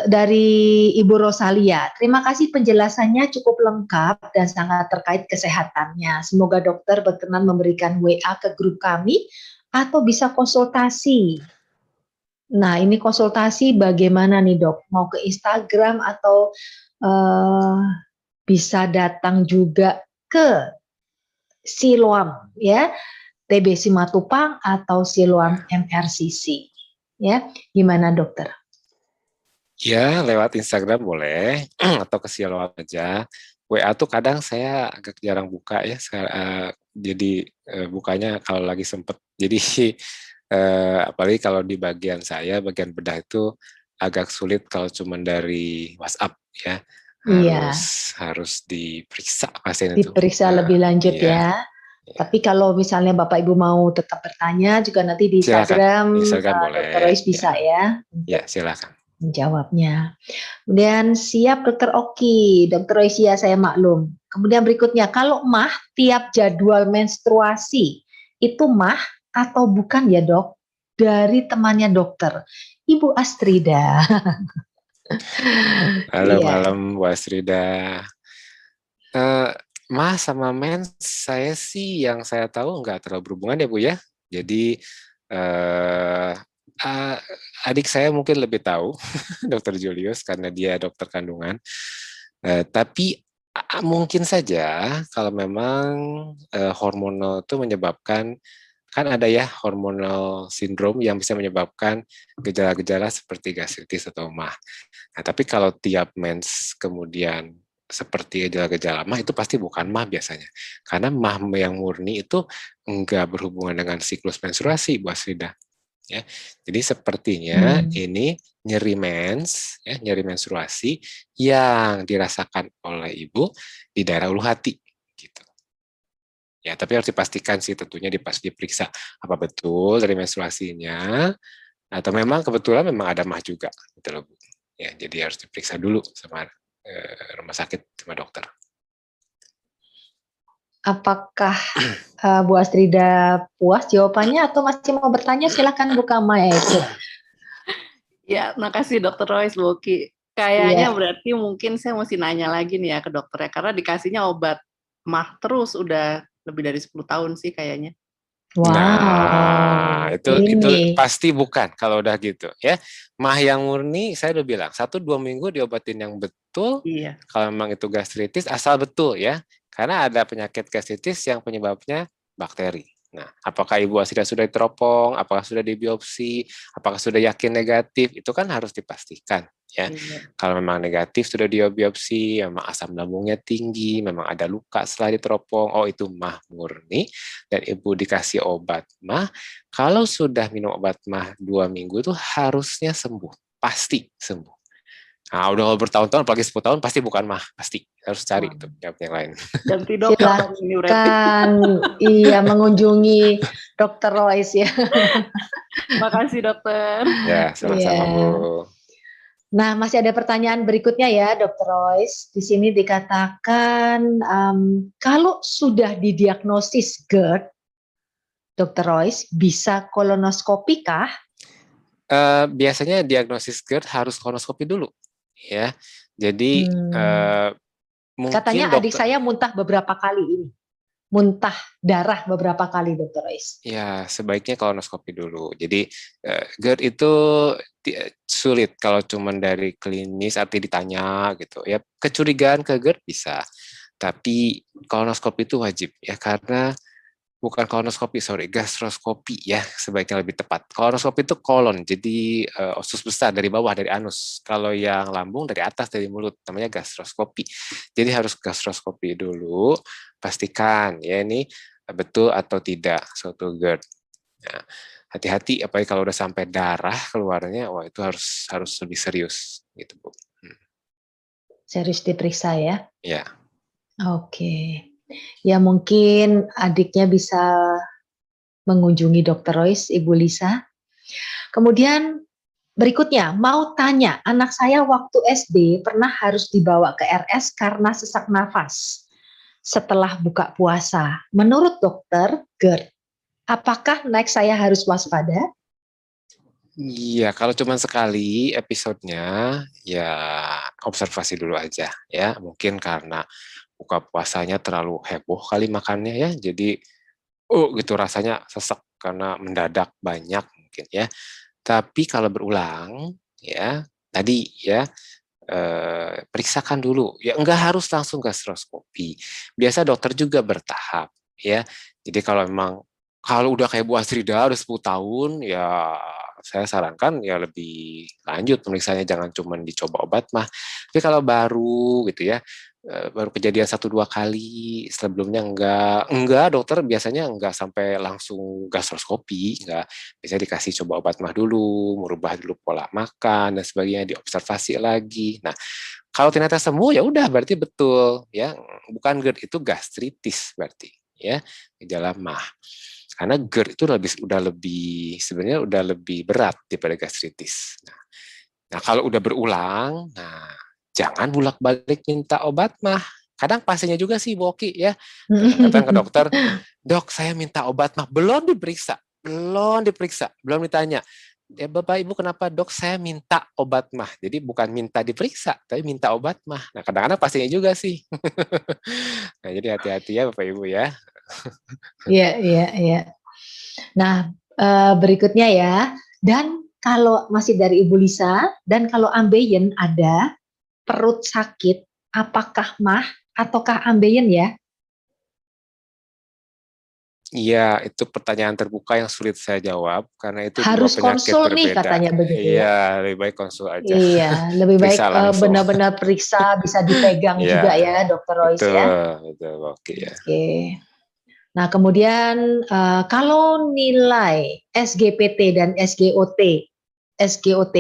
Speaker 1: Dari Ibu Rosalia. Terima kasih penjelasannya cukup lengkap dan sangat terkait kesehatannya. Semoga dokter berkenan memberikan WA ke grup kami atau bisa konsultasi. Nah, ini konsultasi bagaimana nih, Dok? Mau ke Instagram atau eh, bisa datang juga ke Siloam ya, TB Simatupang atau Siloam
Speaker 2: Ya.
Speaker 1: MRCC. Ya, gimana dokter?
Speaker 2: Ya, lewat Instagram boleh atau ke Siloam aja. WA tuh kadang saya agak jarang buka ya, jadi bukanya kalau lagi sempet. Jadi apalagi kalau di bagian saya, bagian bedah itu agak sulit kalau cuma dari WhatsApp ya. Harus
Speaker 1: Iya,
Speaker 2: harus diperiksa pasien itu.
Speaker 1: diperiksa lebih lanjut
Speaker 2: Iya,
Speaker 1: ya.
Speaker 2: iya.
Speaker 1: Tapi kalau misalnya Bapak Ibu mau tetap bertanya juga nanti di
Speaker 2: Silakan.
Speaker 1: Instagram
Speaker 2: Instagram
Speaker 1: Dokter
Speaker 2: boleh.
Speaker 1: Royce bisa
Speaker 2: Ya,
Speaker 1: ya
Speaker 2: ya
Speaker 1: untuk
Speaker 2: silakan.
Speaker 1: menjawabnya. Kemudian siap Dokter Oki, Dokter Royce ya saya maklum. Kemudian berikutnya, kalau mah tiap jadwal menstruasi itu mah atau bukan ya dok? Dari temannya dokter, Ibu Astrida.
Speaker 2: Halo
Speaker 1: Iya,
Speaker 2: malam Bu Asrida. Eh, Mas sama mens saya sih yang saya tahu nggak terlalu berhubungan ya Bu ya. Jadi eh, a- adik saya mungkin lebih tahu Dokter Julius karena dia dokter kandungan. Tapi mungkin saja kalau memang hormonal itu menyebabkan, kan ada ya hormonal syndrome yang bisa menyebabkan gejala-gejala seperti gastritis atau MAH. Nah, tapi kalau tiap mens kemudian seperti gejala-gejala MAH itu pasti bukan MAH biasanya. Karena MAH yang murni itu enggak berhubungan dengan siklus menstruasi, Bu Asrida. Ya. Jadi sepertinya
Speaker 1: hmm.
Speaker 2: ini nyeri mens, ya, nyeri menstruasi yang dirasakan oleh ibu di daerah ulu hati. Gitu. Ya, tapi harus dipastikan sih tentunya diperiksa apa betul dari menstruasinya atau memang kebetulan memang ada mah juga gitu loh Bu. Ya, jadi harus diperiksa dulu sama rumah sakit sama dokter.
Speaker 1: Apakah Bu Astrida puas jawabannya atau masih mau bertanya? Silakan buka mic.
Speaker 3: Ya, makasih Dokter Royce, Boki. Kayaknya
Speaker 1: Iya.
Speaker 3: berarti mungkin saya mesti nanya lagi nih ya ke dokternya, karena dikasihnya obat mah terus udah lebih dari 10 tahun sih kayaknya.
Speaker 2: Nah,
Speaker 1: Wow,
Speaker 2: itu
Speaker 1: ini.
Speaker 2: pasti bukan kalau udah gitu ya. Mah yang murni saya udah bilang 1-2 minggu diobatin yang betul.
Speaker 3: Iya.
Speaker 2: Kalau memang itu gastritis asal betul ya. Karena ada penyakit gastritis yang penyebabnya bakteri. Nah, apakah Ibu Asida sudah diteropong, apakah sudah dibiopsi, apakah sudah yakin negatif, itu kan harus dipastikan ya.
Speaker 3: Iya.
Speaker 2: Kalau memang negatif sudah dibiopsi, memang asam lambungnya tinggi, memang ada luka setelah diteropong, oh itu mah murni dan ibu dikasih obat mah, kalau sudah minum obat mah 2 minggu itu harusnya sembuh, pasti sembuh. Nah, udah bertahun-tahun, apalagi 10 tahun, pasti bukan mah, pasti harus cari
Speaker 3: Wah,
Speaker 2: itu jawab yang lain.
Speaker 3: ganti dokter dong ini berarti.
Speaker 1: Silahkan, iya mengunjungi Dokter Royce ya.
Speaker 3: Makasih dokter.
Speaker 2: Ya, sama-sama Bu.
Speaker 1: Iya. Nah, masih ada pertanyaan berikutnya ya, Dokter Royce. Di sini dikatakan kalau sudah didiagnosis GERD, Dokter Royce bisa kolonoskopi kah?
Speaker 2: Biasanya diagnosis GERD harus kolonoskopi dulu, ya. Jadi
Speaker 1: Hmm,
Speaker 2: mungkin
Speaker 1: katanya adik
Speaker 2: dokter.
Speaker 1: saya muntah beberapa kali ini, muntah darah beberapa kali, Dokter Royce.
Speaker 2: Ya, sebaiknya kolonoskopi dulu. Jadi GERD itu sulit kalau cuman dari klinis arti ditanya gitu. Ya, kecurigaan ke GERD bisa. Tapi kolonoskopi itu wajib ya karena bukan kolonoskopi, sorry, gastroskopi ya sebaiknya lebih tepat. Kolonoskopi itu kolon, jadi usus besar dari bawah dari anus. Kalau yang lambung dari atas dari mulut, namanya gastroskopi. Jadi harus gastroskopi dulu, pastikan ya ini betul atau tidak suatu GERD. Nah, hati-hati apalagi kalau udah sampai darah keluarnya, wah itu harus harus lebih serius gitu Bu.
Speaker 1: Serius diperiksa ya.
Speaker 2: Ya.
Speaker 1: Oke. Ya mungkin adiknya bisa mengunjungi Dokter Royce, Ibu Lisa. Kemudian berikutnya, mau tanya, anak saya waktu SD pernah harus dibawa ke RS karena sesak nafas setelah buka puasa. Menurut dokter, GERD. Apakah next saya harus waspada?
Speaker 2: Iya, kalau cuma sekali episodenya, ya observasi dulu aja ya. Mungkin karena buka puasanya terlalu heboh kali makannya ya, jadi gitu rasanya sesek karena mendadak banyak mungkin ya. Tapi kalau berulang ya, tadi ya periksakan dulu. Ya enggak harus langsung gastroskopi. Biasa dokter juga bertahap ya. Jadi kalau udah kayak Bu Asrida udah 10 tahun ya saya sarankan ya lebih lanjut pemeriksaannya, jangan cuma dicoba obat mah. Tapi kalau baru gitu ya, baru kejadian 1-2 kali, sebelumnya enggak dokter biasanya enggak sampai langsung gastroskopi, enggak. Bisa dikasih coba obat mah dulu, merubah dulu pola makan dan sebagainya, diobservasi lagi. Nah, kalau ternyata sembuh ya udah berarti betul ya, bukan GERD itu gastritis berarti ya, gejala MAH. Karena GERD itu sebenarnya udah lebih berat daripada gastritis. Nah, kalau udah berulang, nah jangan bolak-balik minta obat mah. Kadang pasiennya juga sih Boki ya, datang ke dokter, dok saya minta obat mah, belum ditanya. Ya Bapak Ibu kenapa dok saya minta obat mah? Jadi bukan minta diperiksa, tapi minta obat mah. Nah kadang-kadang pasiennya juga sih. Nah jadi hati-hati ya Bapak Ibu ya.
Speaker 1: Iya, iya, iya. Nah, berikutnya ya, dan kalau masih dari Ibu Lisa, dan kalau ambeien ada, perut sakit, apakah MAH ataukah ambeien ya?
Speaker 2: Iya, itu pertanyaan terbuka yang sulit saya jawab karena itu dua
Speaker 1: Harus
Speaker 2: penyakit
Speaker 1: konsul nih
Speaker 2: berbeda.
Speaker 1: katanya begitu ya.
Speaker 2: Iya, lebih baik konsul aja,
Speaker 1: Iya, lebih baik
Speaker 2: periksa langsung.
Speaker 1: benar-benar periksa, bisa dipegang juga
Speaker 2: Iya,
Speaker 1: ya, Dokter Royce ya.
Speaker 2: betul, oke ya.
Speaker 1: Oke. Nah, kemudian kalau nilai SGPT dan SGOT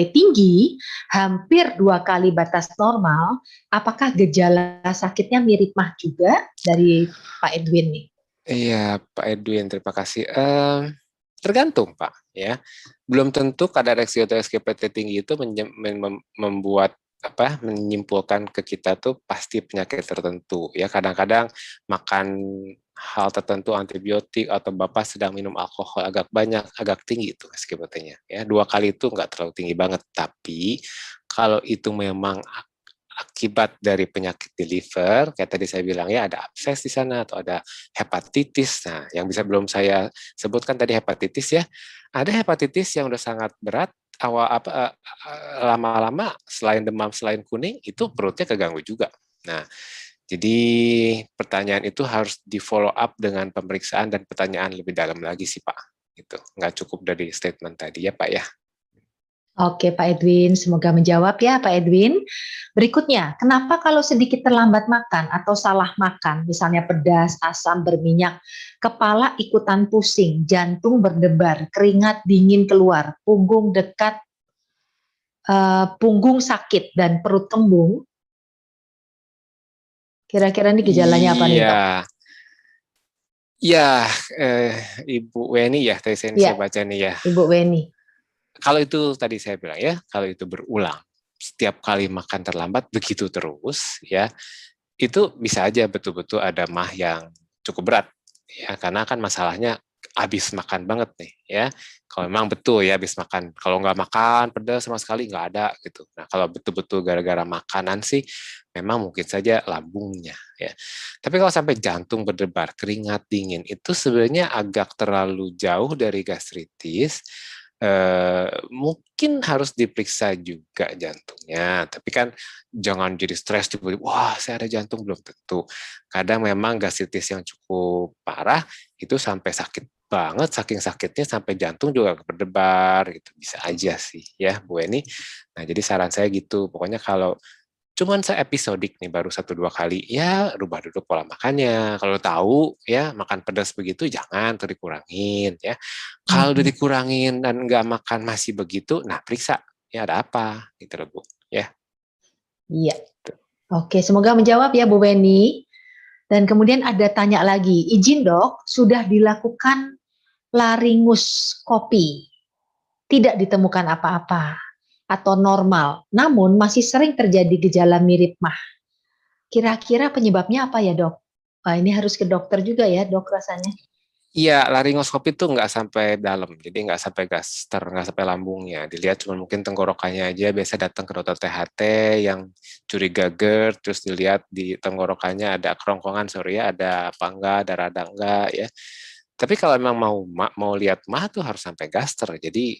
Speaker 1: tinggi, hampir 2 kali batas normal, apakah gejala sakitnya mirip MAH juga dari Pak Edwin nih?
Speaker 2: Iya, Pak Edwin, terima kasih. Tergantung, Pak. Ya, belum tentu kadar SGOT SGPT tinggi itu menyimpulkan ke kita tuh pasti penyakit tertentu. Ya, kadang-kadang makan hal tertentu antibiotik atau Bapak sedang minum alkohol agak banyak, agak tinggi itu SGPT-nya. Ya, 2 kali itu nggak terlalu tinggi banget. Tapi kalau itu memang akibat dari penyakit di liver, kayak tadi saya bilang ya ada abses di sana atau ada hepatitis. Nah, yang belum saya sebutkan tadi hepatitis ya. Ada hepatitis yang udah sangat berat, lama-lama selain demam, selain kuning, itu perutnya keganggu juga. Nah, jadi pertanyaan itu harus di follow up dengan pemeriksaan dan pertanyaan lebih dalam lagi sih Pak. Itu nggak cukup dari statement tadi ya Pak ya.
Speaker 1: Oke Pak Edwin, semoga menjawab ya Pak Edwin. Berikutnya, kenapa kalau sedikit terlambat makan atau salah makan, misalnya pedas, asam, berminyak, kepala ikutan pusing, jantung berdebar, keringat dingin keluar, punggung dekat, punggung sakit, dan perut kembung? Kira-kira ini gejalanya apa nih dok?
Speaker 2: Iya, ya, Ibu Weni ya, tadi saya
Speaker 1: Ya,
Speaker 2: baca nih ya.
Speaker 1: Ibu Weni.
Speaker 2: Kalau itu tadi saya bilang ya, kalau itu berulang, setiap kali makan terlambat begitu terus, ya, itu bisa aja betul-betul ada MAH yang cukup berat, ya, karena kan masalahnya habis makan banget nih, ya. Kalau memang betul ya habis makan, kalau nggak makan pedas sama sekali nggak ada gitu. Nah kalau betul-betul gara-gara makanan sih, memang mungkin saja lambungnya, ya. Tapi kalau sampai jantung berdebar, keringat dingin, itu sebenarnya agak terlalu jauh dari gastritis. Mungkin harus diperiksa juga jantungnya, tapi kan jangan jadi stres tiba-tiba, wah saya ada jantung, belum tentu. Kadang memang gastritis yang cukup parah itu sampai sakit banget, saking sakitnya sampai jantung juga berdebar gitu, bisa aja sih ya Bu Eni. Nah jadi saran saya gitu, pokoknya kalau cuman se-episodik nih baru 1-2 kali, ya rubah dulu pola makannya. Kalau tahu ya makan pedas begitu jangan tuh dikurangin ya. Kalau udah dikurangin dan nggak makan masih begitu, nah periksa ya ada apa gitu loh Bu ya.
Speaker 1: Iya. Oke, semoga menjawab ya Bu Weni. Dan kemudian ada tanya lagi, izin dok, sudah dilakukan laringoskopi, tidak ditemukan apa-apa atau normal, namun masih sering terjadi gejala mirip MAH. Kira-kira penyebabnya apa ya dok? Ini harus ke dokter juga ya dok rasanya.
Speaker 2: Iya, laringoskopi itu nggak sampai dalam, jadi nggak sampai gaster, nggak sampai lambungnya. Dilihat cuma mungkin tenggorokannya aja. Biasa datang ke dokter THT yang curiga GERD, terus dilihat di tenggorokannya ada kerongkongan, sorry ya, ada apa enggak, ada rada enggak ya. Tapi kalau emang mau lihat mah tuh harus sampai gaster. Jadi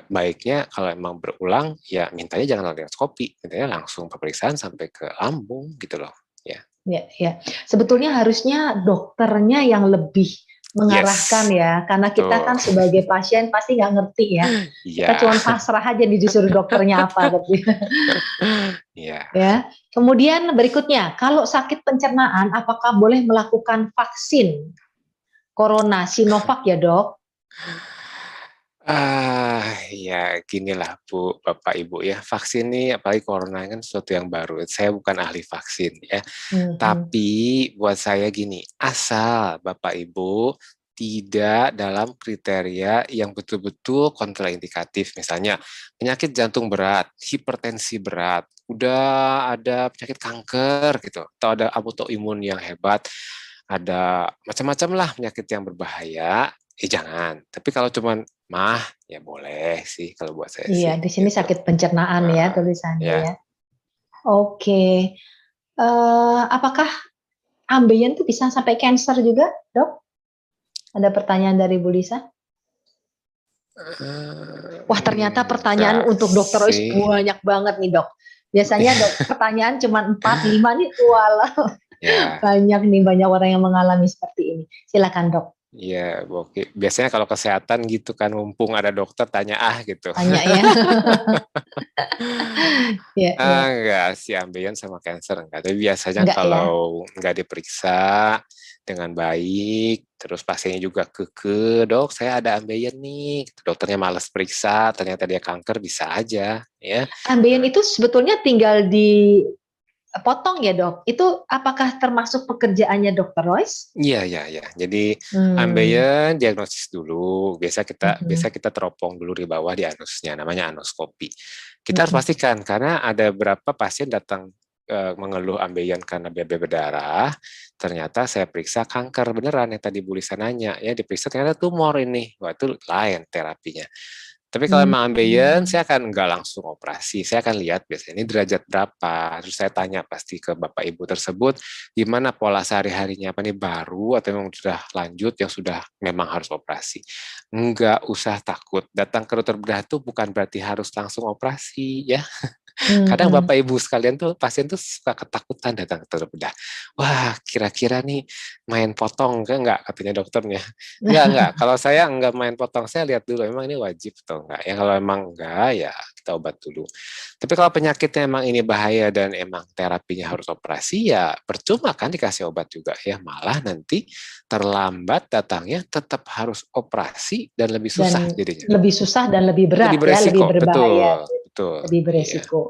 Speaker 2: baiknya kalau emang berulang ya mintanya jangan laringoskopi, mintanya langsung pemeriksaan sampai ke lambung gitu loh. Ya,
Speaker 1: Ya, ya. Sebetulnya harusnya dokternya yang lebih mengarahkan
Speaker 2: yes,
Speaker 1: ya, karena kita
Speaker 2: betul.
Speaker 1: kan sebagai pasien pasti nggak ngerti ya. Kita
Speaker 2: Iya,
Speaker 1: cuma pasrah aja disuruh dokternya apa gitu.
Speaker 2: iya.
Speaker 1: Ya. Kemudian berikutnya, kalau sakit pencernaan apakah boleh melakukan vaksin corona Sinovac ya, Dok?
Speaker 2: Ya ginilah Bu, Bapak Ibu ya. Vaksin ini apalagi corona kan sesuatu yang baru. Saya bukan ahli vaksin ya.
Speaker 1: Mhm.
Speaker 2: Tapi buat saya gini, asal Bapak Ibu tidak dalam kriteria yang betul-betul kontraindikatif. Misalnya penyakit jantung berat, hipertensi berat, udah ada penyakit kanker gitu, atau ada autoimun yang hebat, ada macam-macam lah penyakit yang berbahaya, jangan. Tapi kalau cuman mah, ya boleh sih kalau buat saya
Speaker 1: Iya,
Speaker 2: sih
Speaker 1: di sini
Speaker 2: gitu.
Speaker 1: sakit pencernaan ya tulisannya
Speaker 2: Ya.
Speaker 1: ya. Oke. Apakah ambeien tuh bisa sampai cancer juga, Dok? Ada pertanyaan dari Bu Lisa? Wah, ternyata pertanyaan
Speaker 2: Enggak
Speaker 1: untuk Dokter Royce
Speaker 2: sih.
Speaker 1: banyak banget nih, Dok. Biasanya pertanyaan cuma 4, 5 nih, walah
Speaker 2: Ya,
Speaker 1: banyak nih, banyak orang yang mengalami seperti ini. Silakan, Dok,
Speaker 2: ya, oke. Biasanya kalau kesehatan gitu kan, mumpung ada dokter tanya gitu.
Speaker 1: tanya ya. Ya, ya.
Speaker 2: Enggak sih ambeien sama cancer enggak. Tapi biasanya
Speaker 1: Enggak ya.
Speaker 2: kalau enggak diperiksa dengan baik, terus pasiennya juga keke, dok, saya ada ambeien nih. Dokternya malas periksa, ternyata dia kanker, bisa aja, ya.
Speaker 1: Ambeien itu sebetulnya tinggal dipotong ya, Dok? Itu apakah termasuk pekerjaannya Dokter Royce?
Speaker 2: Iya, iya, iya. Jadi
Speaker 1: Hmm.
Speaker 2: ambeien diagnosis dulu. Biasa
Speaker 1: Mhm.
Speaker 2: kita teropong dulu di bawah di anusnya, namanya anuskopi. Kita harus
Speaker 1: Mhm.
Speaker 2: pastikan karena ada beberapa pasien datang mengeluh ambeien karena BB berdarah. Ternyata saya periksa kanker beneran yang tadi Bu Lisa nanya ya, diperiksa ternyata tumor ini. Wah, itu lain terapinya. Tapi kalau
Speaker 1: Hmm.
Speaker 2: emang ambeien, saya akan nggak langsung operasi. Saya akan lihat biasanya ini derajat berapa. Terus saya tanya pasti ke Bapak Ibu tersebut, gimana pola sehari-harinya, apa nih baru atau memang sudah lanjut yang sudah memang harus operasi. Nggak usah takut. Datang ke dokter bedah itu bukan berarti harus langsung operasi ya. Kadang
Speaker 1: Mhm.
Speaker 2: Bapak Ibu sekalian tuh pasien tuh suka ketakutan datang ke dokter bedah. Wah, kira-kira nih main potong kan enggak katanya dokternya. Enggak. Kalau saya enggak main potong, saya lihat dulu emang ini wajib atau enggak. Ya kalau emang enggak ya kita obat dulu. Tapi kalau penyakitnya emang ini bahaya dan emang terapinya harus operasi ya percuma kan dikasih obat juga ya. Malah nanti terlambat datangnya tetap harus operasi dan lebih susah
Speaker 1: Dan
Speaker 2: jadinya.
Speaker 1: lebih susah dan lebih
Speaker 2: Lebih
Speaker 1: berat ya, lebih
Speaker 2: beresiko,
Speaker 1: berbahaya,
Speaker 2: betul, betul.
Speaker 1: lebih
Speaker 2: Iya,
Speaker 1: beresiko.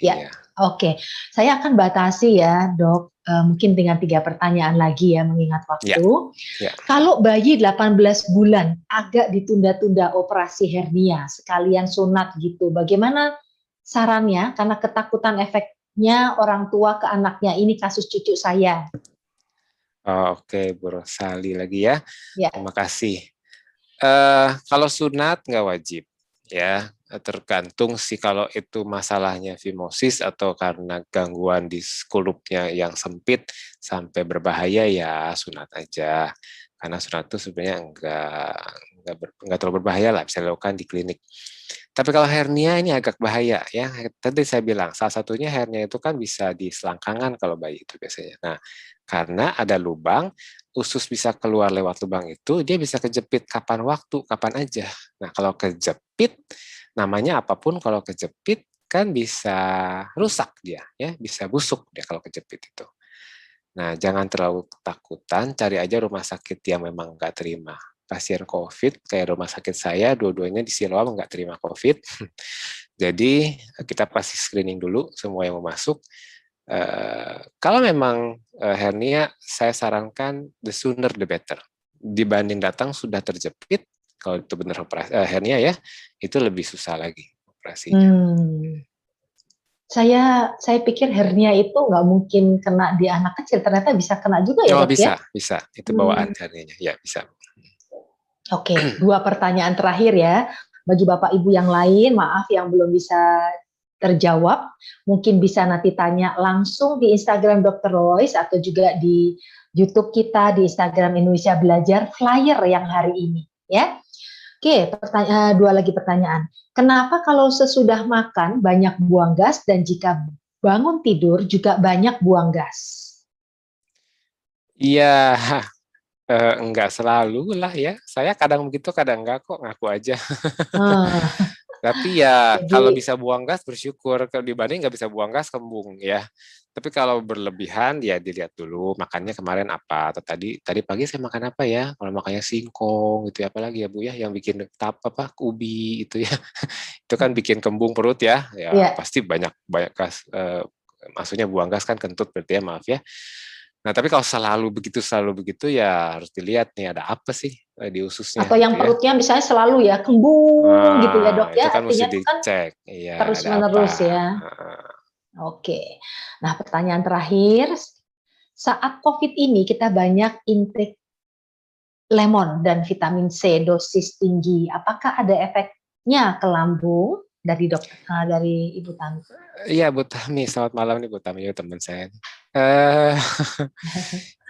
Speaker 1: Ya,
Speaker 2: iya.
Speaker 1: oke. Saya akan batasi ya, Dok, mungkin dengan 3 pertanyaan lagi ya mengingat
Speaker 2: Ya,
Speaker 1: waktu.
Speaker 2: ya.
Speaker 1: Kalau bayi 18 bulan agak ditunda-tunda operasi hernia sekalian sunat gitu, bagaimana sarannya? Karena ketakutan efeknya orang tua ke anaknya, ini kasus cucu saya.
Speaker 2: Oh, oke, Bu Rosali lagi ya.
Speaker 1: Ya.
Speaker 2: Terima kasih. Kalau sunat nggak wajib, ya. Tergantung sih kalau itu masalahnya fimosis atau karena gangguan di skulupnya yang sempit sampai berbahaya ya sunat aja. Karena sunat itu sebenarnya nggak terlalu berbahaya lah, bisa dilakukan di klinik. Tapi kalau hernia ini agak bahaya ya. Tadi saya bilang salah satunya hernia itu kan bisa di selangkangan kalau bayi itu biasanya. Nah, karena ada lubang, usus bisa keluar lewat lubang itu, dia bisa kejepit kapan waktu, kapan aja. Nah, kalau kejepit, namanya apapun kalau kejepit kan bisa rusak dia, ya, bisa busuk dia kalau kejepit itu. Nah, jangan terlalu ketakutan, cari aja rumah sakit yang memang nggak terima pasien COVID, kayak rumah sakit saya, dua-duanya di Siloam nggak terima COVID. Jadi, kita pasti screening dulu semua yang mau masuk. Kalau memang hernia, saya sarankan the sooner the better. Dibanding datang sudah terjepit, kalau itu benar hernia ya, itu lebih susah lagi operasinya.
Speaker 1: Saya pikir hernia itu nggak mungkin kena di anak kecil, ternyata bisa kena juga ya,
Speaker 2: Oh
Speaker 1: Dok, ya?
Speaker 2: bisa, bisa. Itu bawaan hernianya, ya bisa.
Speaker 1: Oke, dua pertanyaan terakhir ya. Bagi Bapak Ibu yang lain, maaf yang belum bisa terjawab, mungkin bisa nanti tanya langsung di Instagram Dr. Royce atau juga di YouTube kita di Instagram Indonesia Belajar flyer yang hari ini ya. Oke, dua lagi pertanyaan. Kenapa kalau sesudah makan banyak buang gas dan jika bangun tidur juga banyak buang gas?
Speaker 2: Iya, enggak selalu lah ya. Saya kadang begitu, kadang enggak kok, ngaku aja.
Speaker 1: Hmm,
Speaker 2: Tapi ya kalau
Speaker 1: jadi
Speaker 2: bisa buang gas bersyukur, kalau dibanding nggak bisa buang gas kembung ya. Tapi kalau berlebihan ya dilihat dulu makannya kemarin apa. Atau tadi tadi pagi saya makan apa ya? Kalau makannya singkong gitu ya, apalagi ya Bu ya yang bikin ubi itu ya. Itu kan bikin kembung perut ya. Ya
Speaker 1: ya.
Speaker 2: pasti banyak banyak gas, maksudnya buang gas kan kentut berarti ya, maaf ya. Nah, tapi kalau selalu begitu ya harus dilihat nih ada apa sih di ususnya
Speaker 1: Atau yang
Speaker 2: gitu ya.
Speaker 1: perutnya misalnya selalu ya kembung gitu ya
Speaker 2: Nah,
Speaker 1: dok
Speaker 2: itu
Speaker 1: ya,
Speaker 2: kan mesti
Speaker 1: artinya itu kan
Speaker 2: dicek. Iya,
Speaker 1: terus
Speaker 2: ada apa?
Speaker 1: menerus ya.
Speaker 2: Heeh.
Speaker 1: Oke, nah pertanyaan terakhir, saat COVID ini kita banyak intake lemon dan vitamin C dosis tinggi, apakah ada efeknya ke lambung dari dari Ibu Tami?
Speaker 2: Iya, Bu Tami. Selamat malam nih, Bu Tami, ya, teman saya. Eh,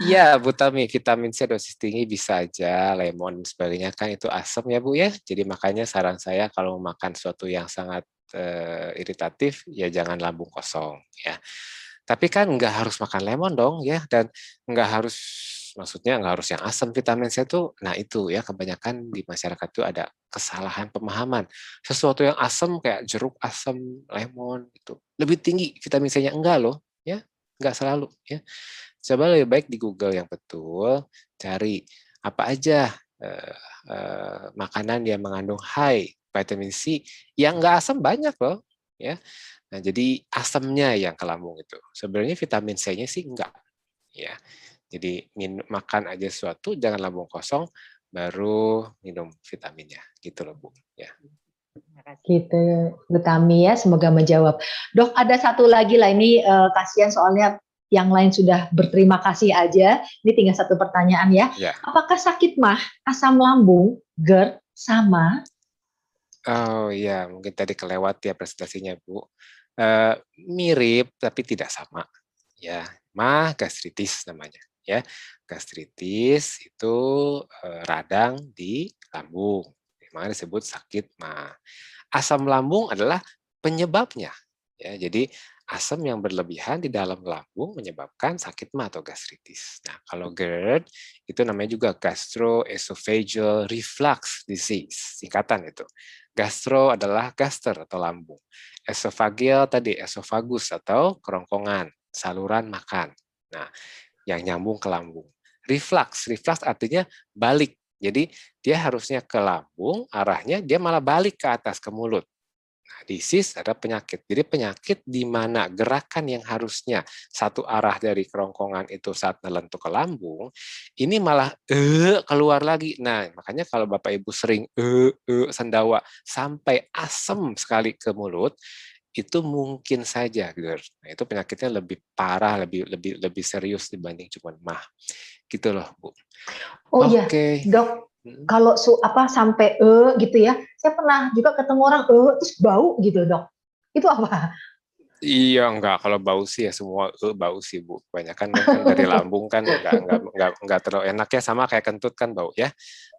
Speaker 2: iya, Bu Tami, vitamin C dosis tinggi bisa aja, lemon dan sebagainya kan itu asam ya, Bu ya. Jadi makanya saran saya kalau makan sesuatu yang sangat iritatif, ya jangan lambung kosong ya. Tapi kan nggak harus makan lemon dong ya, dan nggak harus, maksudnya nggak harus yang asam vitamin C itu. Nah itu ya kebanyakan di masyarakat itu ada kesalahan pemahaman. Sesuatu yang asam kayak jeruk asam, lemon itu lebih tinggi vitamin C-nya, enggak loh ya, enggak selalu ya. Coba lebih baik di Google yang betul, cari apa aja eh, makanan yang mengandung high vitamin C yang enggak asam, banyak loh ya. Nah, jadi asamnya yang ke lambung itu. Sebenarnya vitamin C-nya sih enggak ya. Jadi makan aja sesuatu jangan lambung kosong baru minum vitaminnya gitu loh Bu ya.
Speaker 1: Gitu, Bu Tami ya, semoga menjawab. Dok, ada satu lagi lah ini kasihan soalnya yang lain sudah berterima kasih aja. Ini tinggal satu pertanyaan ya.
Speaker 2: Ya.
Speaker 1: Apakah sakit mah, asam lambung, GERD sama?
Speaker 2: Oh iya, mungkin tadi kelewat ya presentasinya Bu. Eh, Mirip tapi tidak sama. Ya, mah gastritis namanya. Ya, gastritis itu radang di lambung. Makanya disebut sakit mah. Asam lambung adalah penyebabnya. Ya, jadi asam yang berlebihan di dalam lambung menyebabkan sakit mah atau gastritis. Nah, kalau GERD itu namanya juga gastroesophageal reflux disease, singkatan itu. Gastro adalah gaster atau lambung. Esophageal tadi esofagus atau kerongkongan, saluran makan. Nah, yang nyambung ke lambung. Reflux artinya balik. Jadi dia harusnya ke lambung, arahnya dia malah balik ke atas ke mulut. Nah, disease ada penyakit. Jadi penyakit di mana gerakan yang harusnya satu arah dari kerongkongan itu saat melentuk ke lambung, ini malah keluar lagi. Nah, makanya kalau Bapak Ibu sering sendawa sampai asam sekali ke mulut, itu mungkin saja GERD. Nah, itu penyakitnya lebih parah, lebih lebih lebih serius dibanding cuma mah. Gitu loh, Bu.
Speaker 1: Oh iya,
Speaker 2: Oke.
Speaker 1: dok,
Speaker 2: Hmm.
Speaker 1: kalau sampai gitu ya, saya pernah juga ketemu orang terus bau gitu dok. Itu apa?
Speaker 2: Iya, enggak, kalau bau sih ya semua bau sih Bu. Kebanyakan kan dari lambung kan enggak terlalu enak ya, sama kayak kentut kan bau ya.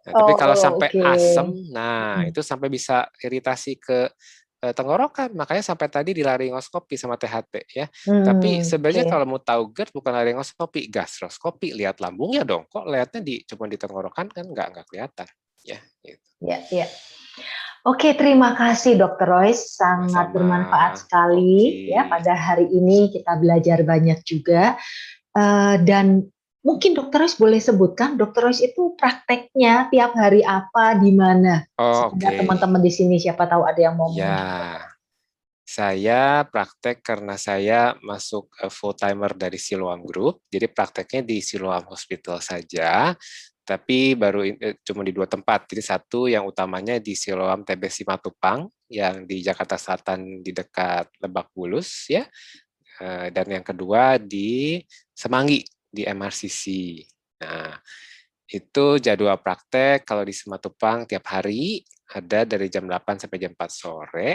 Speaker 2: Nah, tapi kalau
Speaker 1: Oh
Speaker 2: sampai
Speaker 1: oke.
Speaker 2: asem, nah itu sampai bisa iritasi ke tenggorokan. Makanya sampai tadi di laringoskopi sama THT ya. Tapi sebenarnya
Speaker 1: Oke.
Speaker 2: kalau mau tahu GERD bukan laringoskopi, gastroskopi, lihat lambungnya dong. Kok lihatnya cuma di tenggorokan kan enggak kelihatan ya gitu.
Speaker 1: Ya, ya. Oke, terima kasih Dr. Royce, sangat
Speaker 2: Sama-sama.
Speaker 1: bermanfaat
Speaker 2: Oke.
Speaker 1: sekali ya pada hari ini kita belajar banyak juga. Dan mungkin Dr. Royce boleh sebutkan Dr. Royce itu prakteknya tiap hari apa, di mana?
Speaker 2: Oh,
Speaker 1: Sekedar
Speaker 2: oke.
Speaker 1: teman-teman di sini siapa tahu ada yang mau mengunjungi.
Speaker 2: Ya, saya praktek karena saya masuk full timer dari Siloam Group, jadi prakteknya di Siloam Hospital saja, tapi baru cuma di dua tempat. Jadi satu yang utamanya di Siloam TB Simatupang yang di Jakarta Selatan di dekat Lebak Bulus ya, dan yang kedua di Semanggi di MRCC. Nah, Itu jadwal praktek kalau di Simatupang tiap hari ada dari jam 8 sampai jam 4 sore.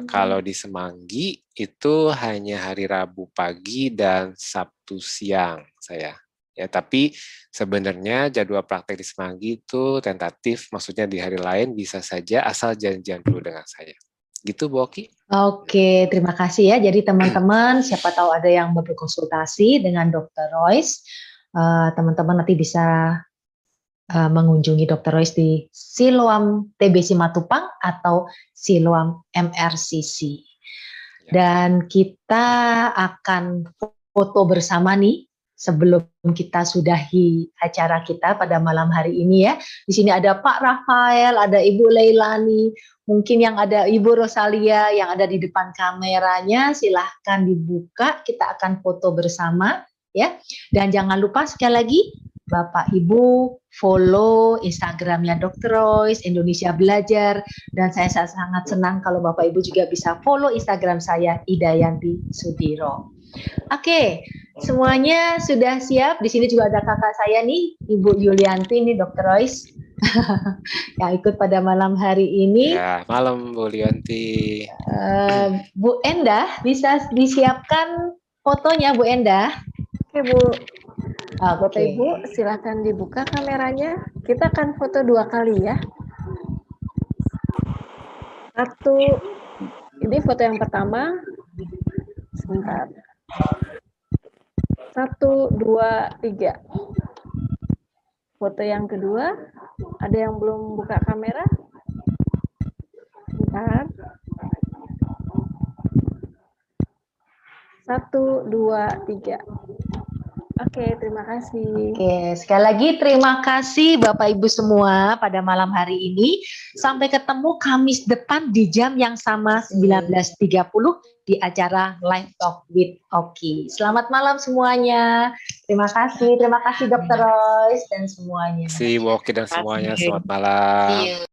Speaker 2: Kalau di Semanggi itu hanya hari Rabu pagi dan Sabtu siang saya. Ya, tapi sebenarnya jadwal praktek di Semanggi itu tentatif, maksudnya di hari lain bisa saja asal janjian dulu dengan saya. Gitu, Bu Oki?
Speaker 1: Oke, terima kasih ya. Jadi teman-teman, siapa tahu ada yang mau berkonsultasi dengan Dr. Royce, teman-teman nanti bisa mengunjungi Dr. Royce di Siloam TB Simatupang atau Siloam MRCC. Dan kita akan foto bersama nih sebelum kita sudahi acara kita pada malam hari ini ya. Di sini ada Pak Rafael, ada Ibu Leilani, mungkin yang ada Ibu Rosalia yang ada di depan kameranya, silahkan dibuka, kita akan foto bersama ya. Dan jangan lupa sekali lagi Bapak Ibu follow Instagramnya Dr. Royce Indonesia Belajar, dan saya sangat senang kalau Bapak Ibu juga bisa follow Instagram saya Idayanti Sudiro. Oke, semuanya sudah siap. Di sini juga ada kakak saya nih, Ibu Yulianti nih Dr. Royce yang ikut pada malam hari ini.
Speaker 2: Ya, malam Bu Yulianti.
Speaker 1: Bu Endah, bisa disiapkan fotonya Bu Endah?
Speaker 4: Oke Bu. Bapak
Speaker 1: Oke.
Speaker 4: Ibu silakan dibuka kameranya. Kita akan foto 2 kali ya. Satu, ini foto yang pertama. Sebentar. 1, 2, 3. Foto yang kedua, ada yang belum buka kamera? Sebentar. 1, 2, 3. Oke, terima kasih.
Speaker 1: Oke, sekali lagi terima kasih Bapak Ibu semua pada malam hari ini. Sampai ketemu Kamis depan di jam yang sama 19.30 di acara Live Talk with Oki. Selamat malam semuanya. Terima kasih Dr. Royce dan semuanya.
Speaker 2: Si Bu Oki dan semuanya, selamat malam.